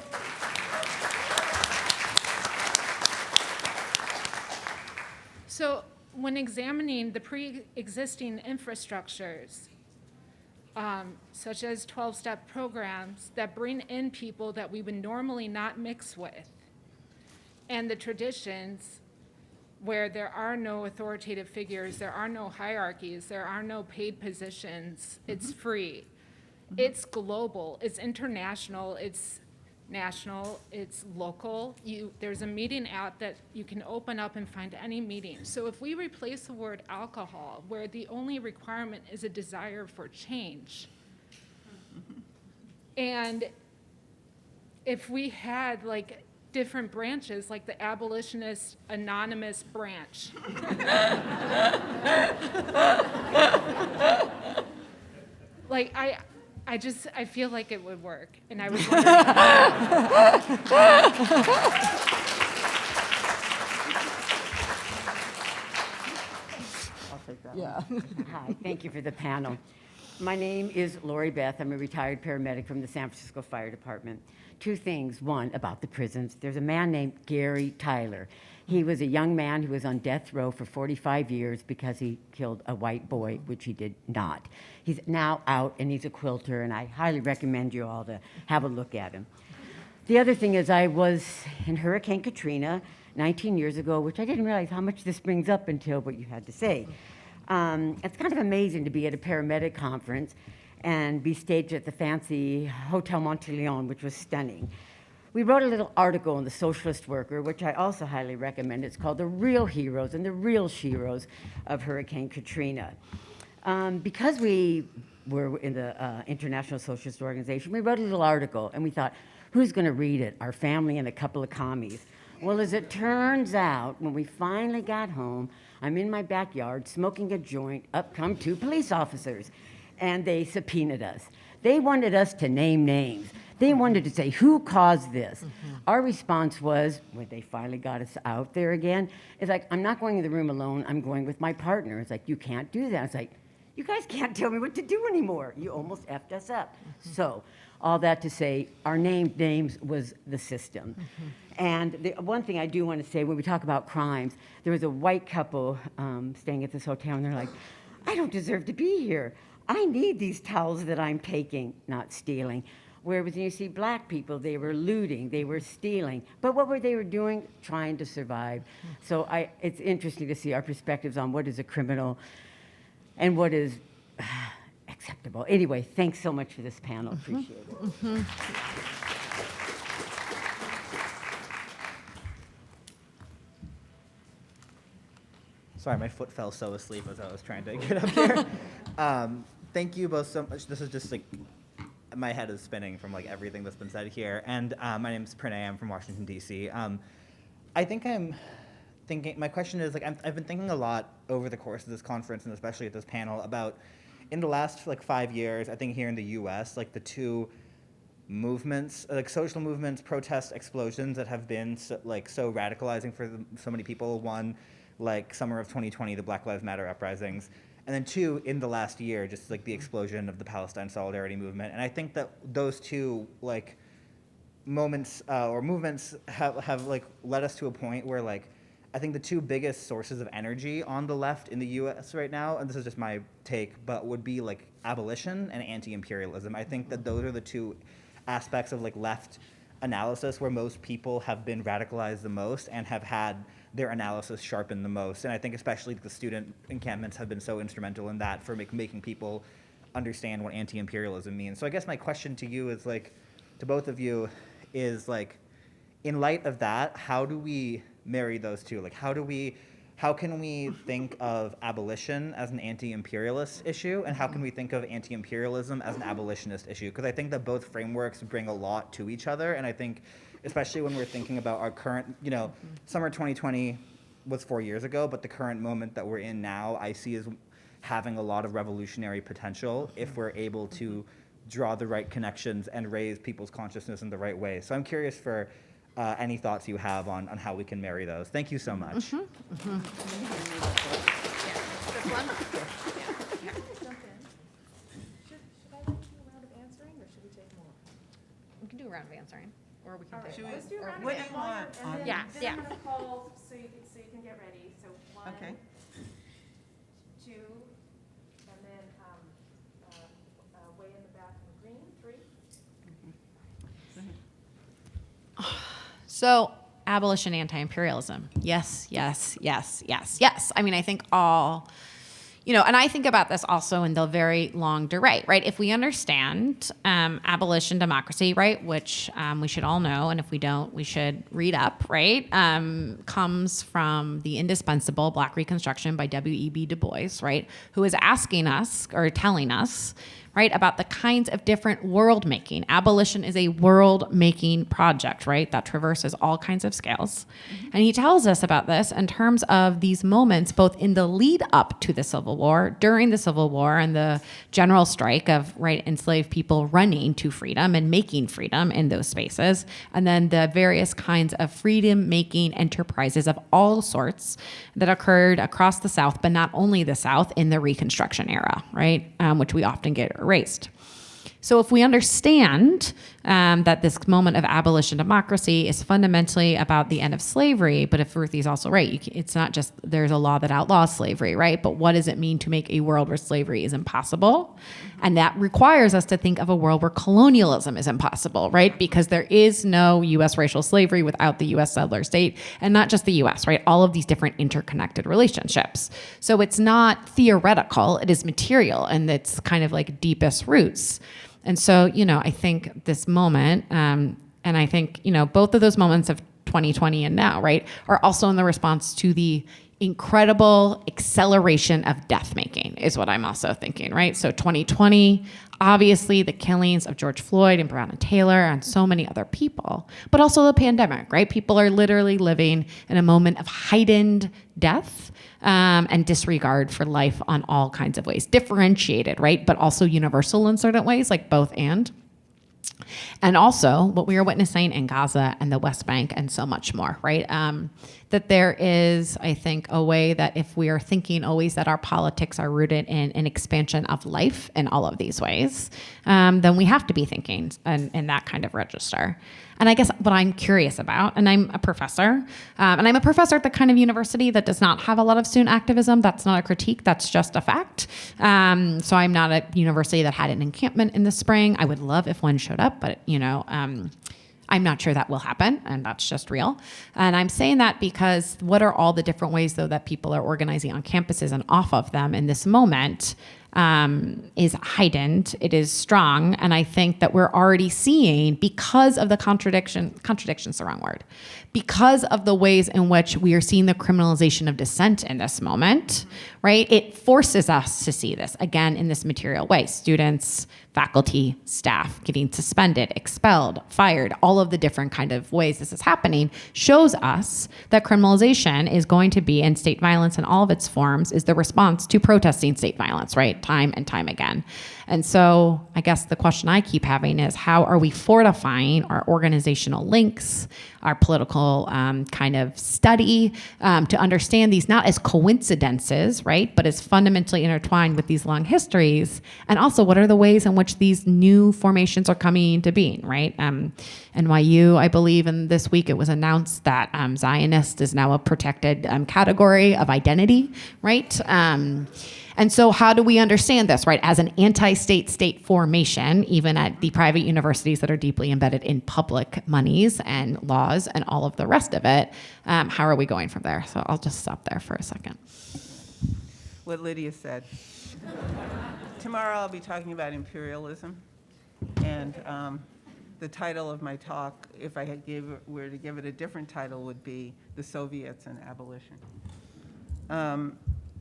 so when examining the pre-existing infrastructures, such as 12-step programs that bring in people that we would normally not mix with, and the traditions where there are no authoritative figures, there are no hierarchies, there are no paid positions, it's free. It's global, it's international, it's national, it's local. There's a meeting app that you can open up and find any meeting. So if we replace the word alcohol, where the only requirement is a desire for change, and if we had like different branches, like the abolitionist anonymous branch, like I feel like it would work, and I was wondering. I'll take that one. Hi, thank you for the panel. My name is Lori Beth. I'm a retired paramedic from the San Francisco Fire Department. Two things. One, about the prisons. There's a man named Gary Tyler. He was a young man who was on death row for 45 years because he killed a white boy, which he did not. He's now out, and he's a quilter, and I highly recommend you all to have a look at him. The other thing is I was in Hurricane Katrina 19 years ago, which I didn't realize how much this brings up until what you had to say. It's kind of amazing to be at a paramedic conference and be staged at the fancy Hotel Monteleone, which was stunning. We wrote a little article in the Socialist Worker, which I also highly recommend. It's called The Real Heroes and the Real Sheroes of Hurricane Katrina. Because we were in the International Socialist Organization, we wrote a little article, and we thought, who's going to read it? Our family and a couple of commies. Well, as it turns out, when we finally got home, I'm in my backyard smoking a joint. Up come two police officers, and they subpoenaed us. They wanted us to name names. They wanted to say, who caused this? Our response was, when they finally got us out there again, it's like, I'm not going in the room alone, I'm going with my partner. It's like, you can't do that. It's like, you guys can't tell me what to do anymore. You almost effed us up. So, all that to say, our names was the system. And the one thing I do want to say, when we talk about crimes, there was a white couple staying at this hotel, and they're like, I don't deserve to be here. I need these towels that I'm taking, not stealing. Whereas when you see black people, they were looting, they were stealing. But what were they doing? Trying to survive. So it's interesting to see our perspectives on what is a criminal and what is acceptable. Anyway, thanks so much for this panel. Appreciate it. Sorry, my foot fell so asleep as I was trying to get up here. Thank you both so much. This is just like, my head is spinning from like everything that's been said here. And my name's Pranay, I'm from Washington, D.C. I think I'm thinking, my question is, like, I've been thinking a lot over the course of this conference, and especially at this panel, about, in the last like 5 years, I think here in the US, like the two movements, like social movements, protest explosions that have been so radicalizing for so many people. One, like summer of 2020, the Black Lives Matter uprisings. And then two, in the last year, just like the explosion of the Palestine Solidarity Movement. And I think that those two like moments or movements have like led us to a point where like, I think the two biggest sources of energy on the left in the US right now, and this is just my take, but would be like abolition and anti-imperialism. I think that those are the two aspects of like left analysis where most people have been radicalized the most and have had their analysis sharpened the most. And I think especially the student encampments have been so instrumental in that for making people understand what anti-imperialism means. So I guess my question to you is like, to both of you, is like, in light of that, how do we marry those two? Like, how can we think of abolition as an anti-imperialist issue, and how can we think of anti-imperialism as an abolitionist issue? Because I think that both frameworks bring a lot to each other, and I think, especially when we're thinking about our current, summer 2020 was 4 years ago, but the current moment that we're in now, I see as having a lot of revolutionary potential if we're able to draw the right connections and raise people's consciousness in the right way. So I'm curious for any thoughts you have on how we can marry those. Thank you so much. Jump in. Should I do a round of answering, or should we take more? We can do a round of answering, or we can take. Should we- Let's do a round of What do you answering. want? And then Yeah, then yeah. I'm gonna call so you can get ready. So one, Okay. two, and then way in the back in the green, three. So, abolition, anti-imperialism. Yes, yes, yes, yes, yes. I mean, I think all, and I think about this also in the very longue durée, right? If we understand abolition democracy, right, which we should all know, and if we don't, we should read up, right, comes from the indispensable Black Reconstruction by W.E.B. Du Bois, right, who is asking us, or telling us, right, about the kinds of different world making. Abolition is a world making project, right, that traverses all kinds of scales. And he tells us about this in terms of these moments, both in the lead up to the Civil War, during the Civil War, and the general strike of, right, enslaved people running to freedom and making freedom in those spaces, and then the various kinds of freedom making enterprises of all sorts that occurred across the South, but not only the South, in the Reconstruction era, right, which we often get erased. So if we understand that this moment of abolition democracy is fundamentally about the end of slavery, but if Ruthie's also right, it's not just there's a law that outlaws slavery, right? But what does it mean to make a world where slavery is impossible? And that requires us to think of a world where colonialism is impossible, right? Because there is no U.S. racial slavery without the U.S. settler state, and not just the U.S., right? All of these different interconnected relationships. So it's not theoretical, it is material, and its kind of like deepest roots. And so, I think this moment, and I think, both of those moments of 2020 and now, right, are also in the response to the incredible acceleration of death making, is what I'm also thinking, right? So 2020, obviously the killings of George Floyd and Breonna Taylor and so many other people, but also the pandemic, right? People are literally living in a moment of heightened death and disregard for life on all kinds of ways, differentiated, right? But also universal in certain ways, like both and. And also what we are witnessing in Gaza and the West Bank and so much more, right? That there is, I think, a way that if we are thinking always that our politics are rooted in an expansion of life in all of these ways, then we have to be thinking in that kind of register. And I guess what I'm curious about, and I'm a professor, and I'm a professor at the kind of university that does not have a lot of student activism. That's not a critique, that's just a fact. So I'm not a university that had an encampment in the spring. I would love if one showed up, but I'm not sure that will happen, and that's just real. And I'm saying that because what are all the different ways, though, that people are organizing on campuses and off of them in this moment is heightened, it is strong, and I think that we're already seeing, because of the contradiction's the wrong word, because of the ways in which we are seeing the criminalization of dissent in this moment, right? It forces us to see this, again, in this material way. Students, faculty, staff getting suspended, expelled, fired, all of the different kind of ways this is happening shows us that criminalization is going to be, and state violence in all of its forms, is the response to protesting state violence, right? Time and time again. And so I guess the question I keep having is, how are we fortifying our organizational links, our political kind of study to understand these not as coincidences, right, but as fundamentally intertwined with these long histories? And also, what are the ways in which these new formations are coming into being, right? NYU, I believe, in this week it was announced that Zionist is now a protected category of identity, right? And so how do we understand this, right? As an anti-state state formation, even at the private universities that are deeply embedded in public monies and laws and all of the rest of it, how are we going from there? So I'll just stop there for a second. What Lydia said. Tomorrow I'll be talking about imperialism, and the title of my talk, if I were to give it a different title, would be The Soviets and Abolition.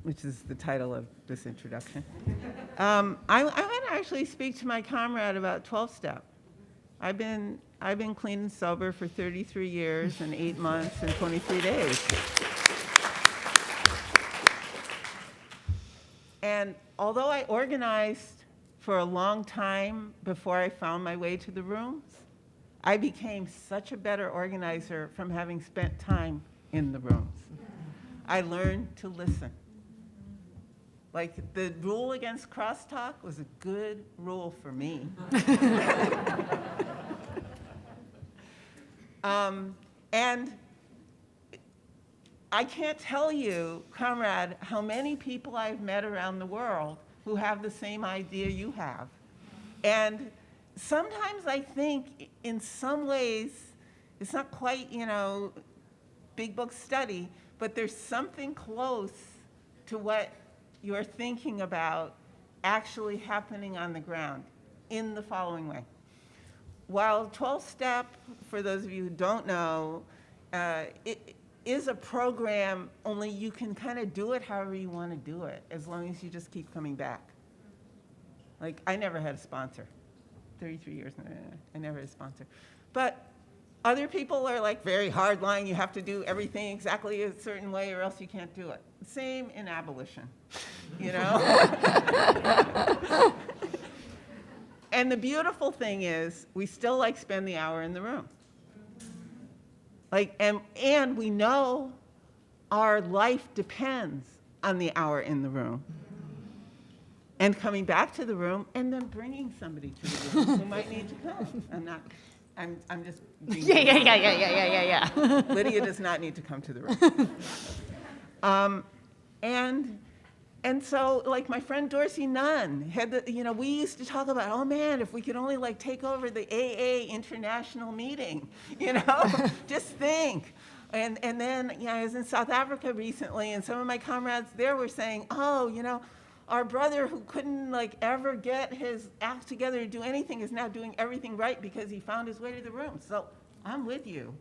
Which is the title of this introduction. I want to actually speak to my comrade about 12-step. I've been clean and sober for 33 years and 8 months and 23 days. And although I organized for a long time before I found my way to the rooms, I became such a better organizer from having spent time in the rooms. I learned to listen. Like, the rule against crosstalk was a good rule for me. And I can't tell you, comrade, how many people I've met around the world who have the same idea you have. And sometimes I think, in some ways, it's not quite, big book study, but there's something close to what you're thinking about actually happening on the ground in the following way. While 12-step, for those of you who don't know, it is a program, only you can kind of do it however you want to do it, as long as you just keep coming back. Like, I never had a sponsor. 33 years, I never had a sponsor. But other people are like very hardline, you have to do everything exactly a certain way or else you can't do it. Same in abolition, And the beautiful thing is, we still spend the hour in the room. And we know our life depends on the hour in the room. And coming back to the room, and then bringing somebody to the room who might need to come. I'm just being Yeah. Lydia does not need to come to the room. And so, my friend Dorsey Nunn had we used to talk about, oh man, if we could only take over the AA international meeting, just think. And then, I was in South Africa recently, and some of my comrades there were saying, oh, our brother who couldn't ever get his act together to do anything is now doing everything right because he found his way to the room. So I'm with you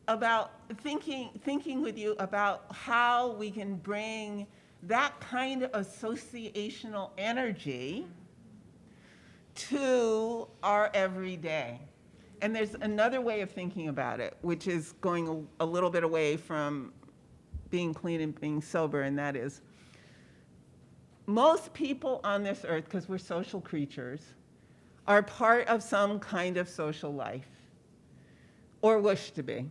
about thinking with you about how we can bring that kind of associational energy to our everyday. And there's another way of thinking about it, which is going a little bit away from being clean and being sober, and that is, most people on this earth, because we're social creatures, are part of some kind of social life, or wish to be.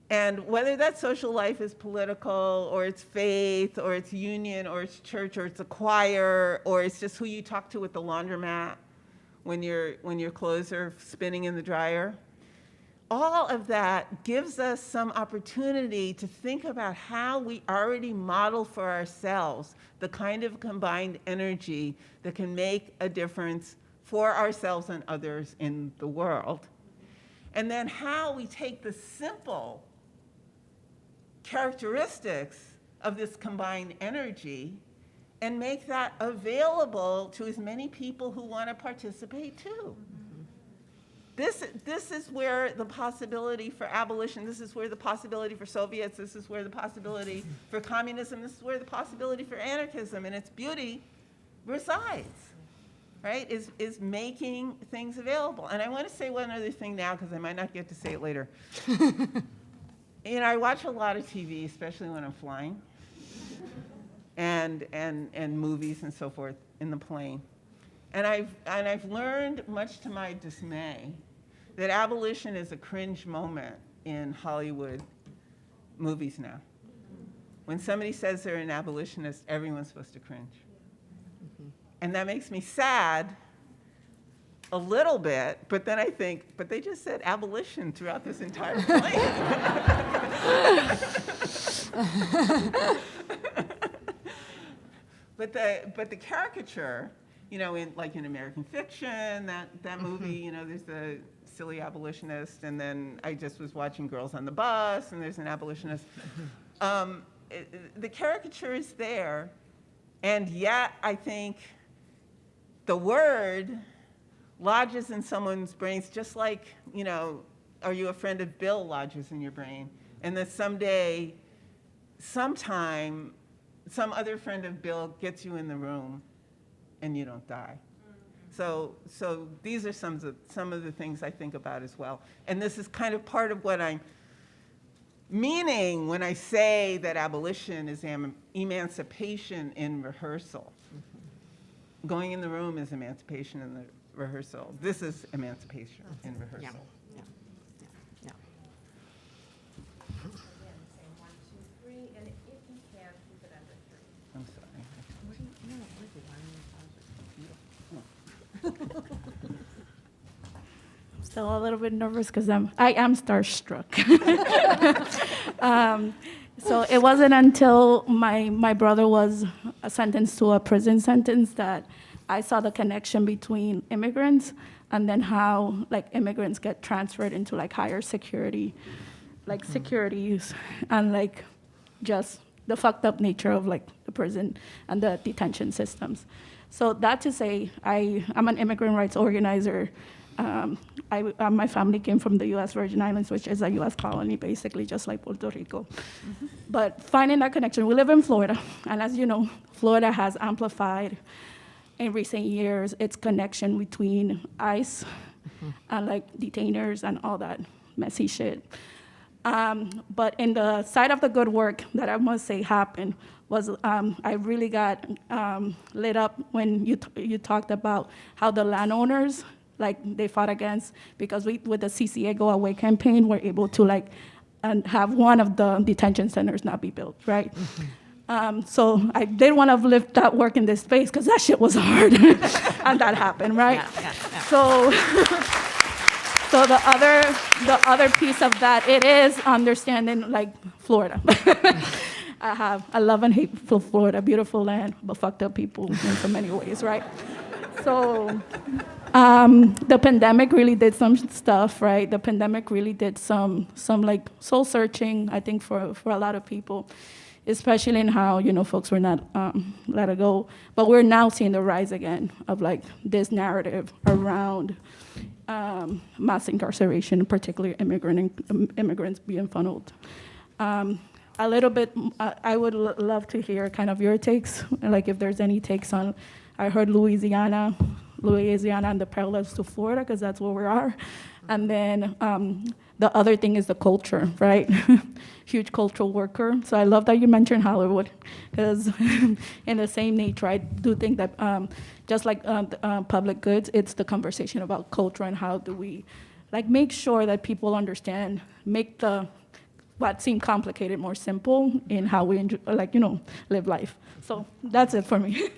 And whether that social life is political, or it's faith, or it's union, or it's church, or it's a choir, or it's just who you talk to at the laundromat when your clothes are spinning in the dryer, all of that gives us some opportunity to think about how we already model for ourselves the kind of combined energy that can make a difference for ourselves and others in the world. And then how we take the simple characteristics of this combined energy and make that available to as many people who want to participate too. This is where the possibility for abolition, this is where the possibility for Soviets, this is where the possibility for communism, this is where the possibility for anarchism and its beauty resides, right? Is making things available. And I want to say one other thing now, because I might not get to say it later. You know, I watch a lot of TV, especially when I'm flying, and movies and so forth in the plane. And I've learned, much to my dismay, that abolition is a cringe moment in Hollywood movies now. When somebody says they're an abolitionist, everyone's supposed to cringe. And that makes me sad a little bit, but then I think, but they just said abolition throughout this entire plane. But the caricature, you know, in American Fiction, that movie, you know, there's the silly abolitionist, and then I just was watching Girls on the Bus, and there's an abolitionist. The caricature is there, and yet I think the word lodges in someone's brains, just like, you know, Are You a Friend of Bill lodges in your brain, and that someday, sometime, some other friend of Bill gets you in the room and you don't die. So these are some of the things I think about as well. And this is kind of part of what I'm meaning when I say that abolition is emancipation in rehearsal. Going in the room is emancipation in the rehearsal. This is emancipation in rehearsal. Yeah. Yeah. I'm sorry. I'm still a little bit nervous because I am starstruck. So it wasn't until my brother was sentenced to a prison sentence that I saw the connection between immigrants and then how like immigrants get transferred into like higher security, like securities, and like just the fucked up nature of like the prison and the detention systems. So that to say, I'm an immigrant rights organizer. My family came from the U.S. Virgin Islands, which is a U.S. colony, basically, just like Puerto Rico. Mm-hmm. But finding that connection, we live in Florida, and as you know, Florida has amplified in recent years its connection between ICE and like detainers and all that messy shit. But in the side of the good work that I must say happened was I really got lit up when you talked about how the landowners, like they fought against, because with the CCA Go Away campaign, we're able to like and have one of the detention centers not be built, right? So I did want to live that work in this space because that shit was hard, and that happened, right? Yeah. So. So the other piece of that, it is understanding like Florida. I love and hate Florida, beautiful land, but fucked up people in so many ways, right? So the pandemic really did some stuff, right? The pandemic really did some like soul searching, I think, for a lot of people, especially in how, you know, folks were not let it go. But we're now seeing the rise again of like this narrative around mass incarceration, particularly immigrants being funneled. A little bit, I would love to hear kind of your takes, like if there's any takes on, I heard Louisiana Louisiana and the parallels to Florida, because that's where we are. And then the other thing is the culture, right? Huge cultural worker. So I love that you mentioned Hollywood, because in the same nature, I do think that just like public goods, it's the conversation about culture and how do we like make sure that people understand, make the what seem complicated more simple in how we enjoy, like, you know, live life. So that's it for me.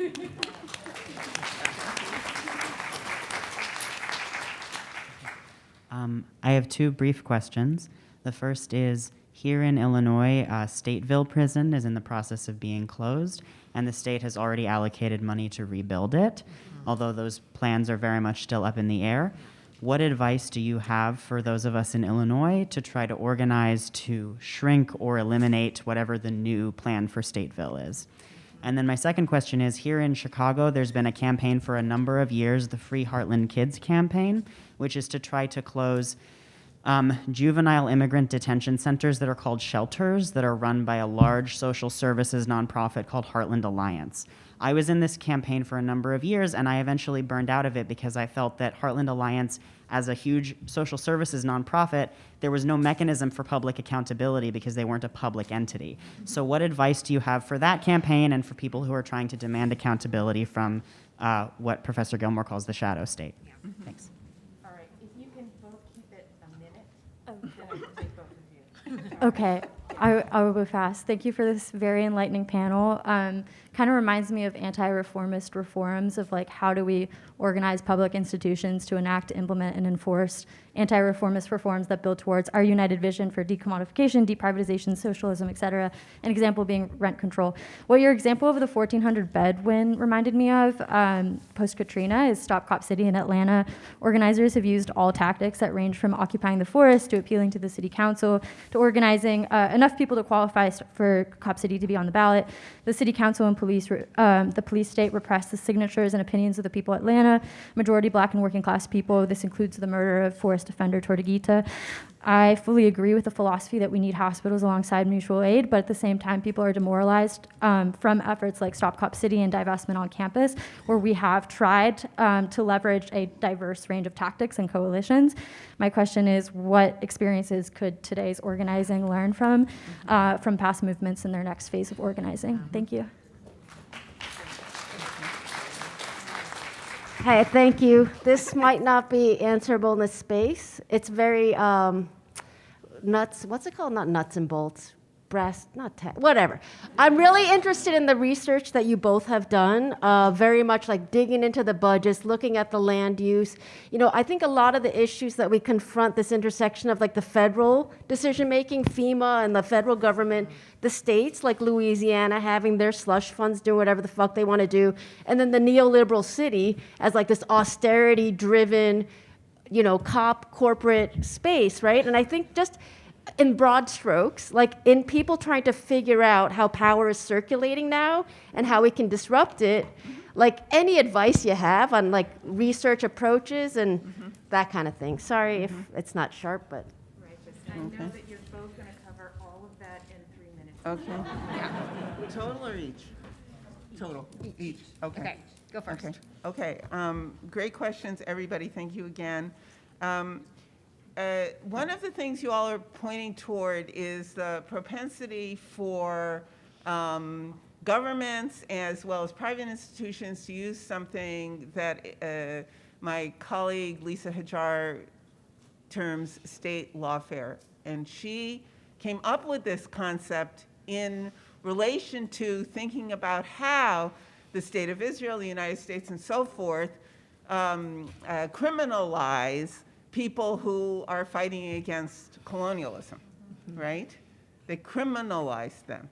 I have two brief questions. The first is, here in Illinois, Stateville Prison is in the process of being closed, and the state has already allocated money to rebuild it, although those plans are very much still up in the air. What advice do you have for those of us in Illinois to try to organize to shrink or eliminate whatever the new plan for Stateville is? And then my second question is, here in Chicago, there's been a campaign for a number of years, the Free Heartland Kids campaign, which is to try to close juvenile immigrant detention centers that are called shelters that are run by a large social services nonprofit called Heartland Alliance. I was in this campaign for a number of years, and I eventually burned out of it because I felt that Heartland Alliance, as a huge social services nonprofit, there was no mechanism for public accountability because they weren't a public entity. So what advice do you have for that campaign and for people who are trying to demand accountability from what Professor Gilmore calls the shadow state? Thanks. All right, if you can both keep it a minute, then I can take both of you. Okay, I will go fast. Thank you for this very enlightening panel. Kind of reminds me of anti-reformist reforms of like how do we organize public institutions to enact, implement, and enforce anti-reformist reforms that build towards our united vision for decommodification, deprivatization, socialism, et cetera. An example being rent control. What your example of the 1,400 bed win reminded me of post-Katrina is Stop Cop City in Atlanta. Organizers have used all tactics that range from occupying the forest to appealing to the city council to organizing enough people to qualify for Cop City to be on the ballot. The city council and the police state repressed the signatures and opinions of the people of Atlanta, majority black and working class people. This includes the murder of forest defender Tortuguita. I fully agree with the philosophy that we need hospitals alongside mutual aid, but at the same time, people are demoralized from efforts like Stop Cop City and divestment on campus, where we have tried to leverage a diverse range of tactics and coalitions. My question is, what experiences could today's organizing learn from past movements in their next phase of organizing? Thank you. Hi, thank you. This might not be answerable in this space. It's very nuts. What's it called? Not nuts and bolts. Brass, whatever. I'm really interested in the research that you both have done, very much like digging into the budgets, looking at the land use. You know, I think a lot of the issues that we confront, this intersection of like the federal decision-making, FEMA and the federal government, the states like Louisiana having their slush funds do whatever the fuck they want to do, and then the neoliberal city as like this austerity-driven, you know, corporate space, right? And I think just in broad strokes, like in people trying to figure out how power is circulating now and how we can disrupt it, like any advice you have on like research approaches and that kind of thing. Sorry if it's not sharp, but. I know that you're both going to cover all of that in 3 minutes. Okay. Yeah. Total or each? Total. Each. Okay. Okay, go first. Okay. Great questions, everybody. Thank you again. One of the things you all are pointing toward is the propensity for governments as well as private institutions to use something that my colleague Lisa Hajar terms state lawfare. And she came up with this concept in relation to thinking about how the state of Israel, the United States, and so forth criminalize people who are fighting against colonialism, right? They criminalize them.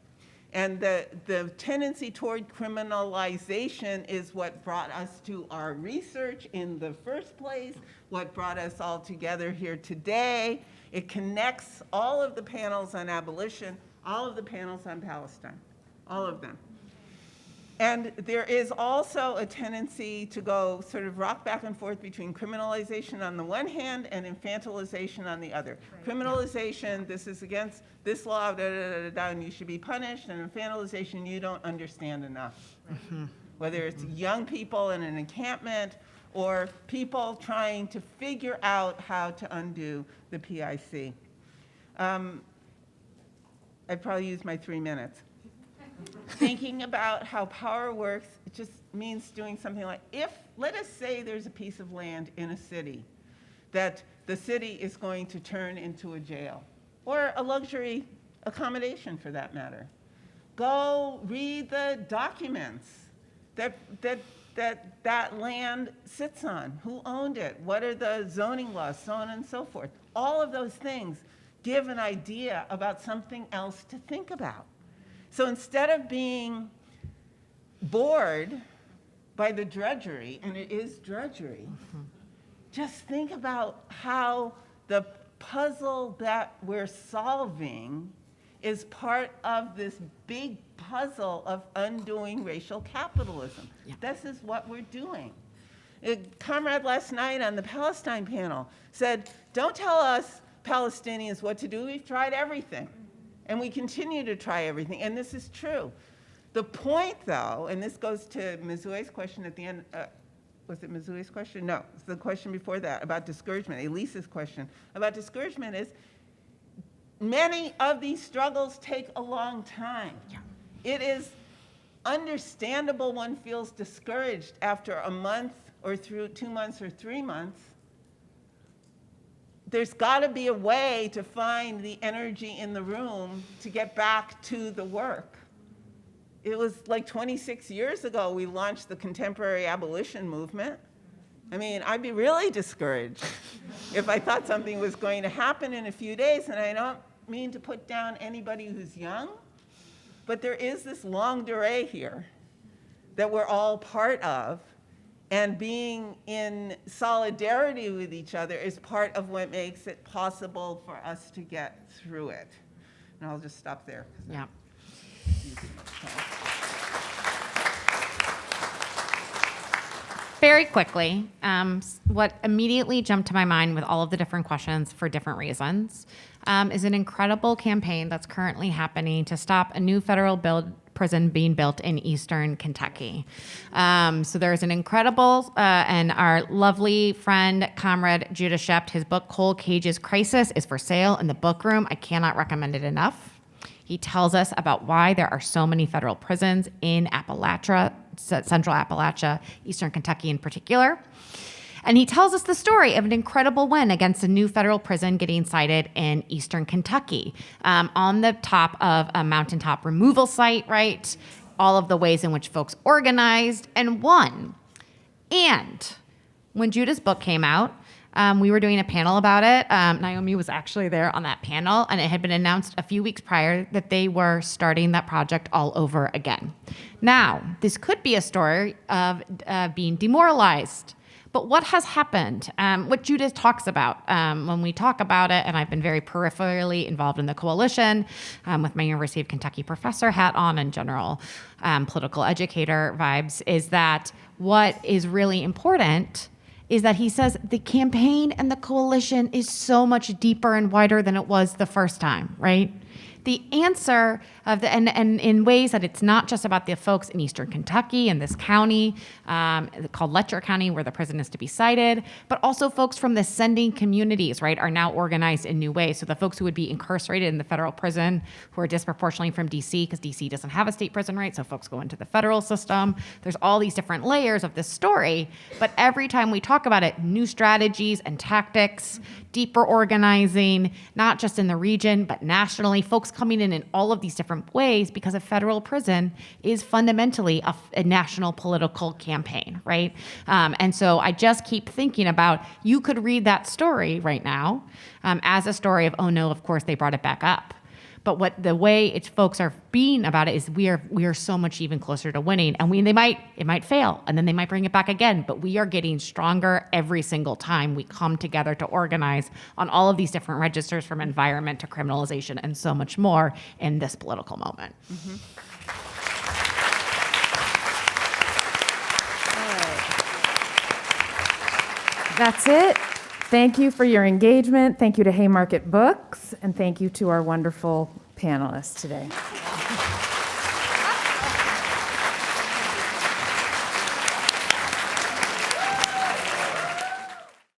And the tendency toward criminalization is what brought us to our research in the first place, what brought us all together here today. It connects all of the panels on abolition, all of the panels on Palestine, all of them. And there is also a tendency to go sort of rock back and forth between criminalization on the one hand and infantilization on the other. Right. Criminalization, this is against this law, and you should be punished, and infantilization, you don't understand enough. Right. Whether it's young people in an encampment or people trying to figure out how to undo the PIC. I'd probably use my 3 minutes. Thinking about how power works, it just means doing something like, let us say there's a piece of land in a city that the city is going to turn into a jail, or a luxury accommodation for that matter. Go read the documents that land sits on, who owned it, what are the zoning laws, so on and so forth. All of those things give an idea about something else to think about. So instead of being bored by the drudgery, and it is drudgery, just think about how the puzzle that we're solving is part of this big puzzle of undoing racial capitalism. Yeah. This is what we're doing. A comrade last night on the Palestine panel said, don't tell us Palestinians what to do. We've tried everything, and we continue to try everything, and this is true. The point, though, and this goes to Mizoue's question at the end, was it Mizoue's question? No, it's the question before that about discouragement. Elise's question about discouragement is, many of these struggles take a long time. Yeah. It is understandable one feels discouraged after a month or through 2 months or 3 months. There's got to be a way to find the energy in the room to get back to the work. It was like 26 years ago we launched the contemporary abolition movement. I mean, I'd be really discouraged if I thought something was going to happen in a few days, and I don't mean to put down anybody who's young, but there is this longue durée here that we're all part of, and being in solidarity with each other is part of what makes it possible for us to get through it. And I'll just stop there. Yeah. Very quickly, what immediately jumped to my mind with all of the different questions for different reasons is an incredible campaign that's currently happening to stop a new federal prison being built in eastern Kentucky. So there's an incredible, and our lovely friend, comrade Judah Shept, his book, Cold Cages Crisis, is for sale in the book room. I cannot recommend it enough. He tells us about why there are so many federal prisons in Appalachia, Central Appalachia, Eastern Kentucky in particular. And he tells us the story of an incredible win against a new federal prison getting sited in Eastern Kentucky, on the top of a mountaintop removal site, right? All of the ways in which folks organized and won. And when Judah's book came out, we were doing a panel about it. Naomi was actually there on that panel, and it had been announced a few weeks prior that they were starting that project all over again. Now, this could be a story of being demoralized. But what has happened, what Judith talks about when we talk about it, and I've been very peripherally involved in the coalition with my University of Kentucky professor hat on and general political educator vibes, is that what is really important is that he says the campaign and the coalition is so much deeper and wider than it was the first time, right? The answer of and in ways that it's not just about the folks in Eastern Kentucky and this county called Letcher County where the prison is to be sited, but also folks from the sending communities, right, are now organized in new ways. So the folks who would be incarcerated in the federal prison who are disproportionately from DC, because DC doesn't have a state prison, right? So folks go into the federal system. There's all these different layers of this story, but every time we talk about it, new strategies and tactics, deeper organizing, not just in the region, but nationally, folks coming in all of these different ways, because a federal prison is fundamentally a national political campaign, right? And so I just keep thinking about, you could read that story right now as a story of, oh no, of course they brought it back up. But what the way folks are being about it is we are so much even closer to winning, and it might fail, and then they might bring it back again. But we are getting stronger every single time we come together to organize on all of these different registers, from environment to criminalization and so much more in this political moment. Mm-hmm. That's it. Thank you for your engagement. Thank you to Haymarket Books, and thank you to our wonderful panelists today.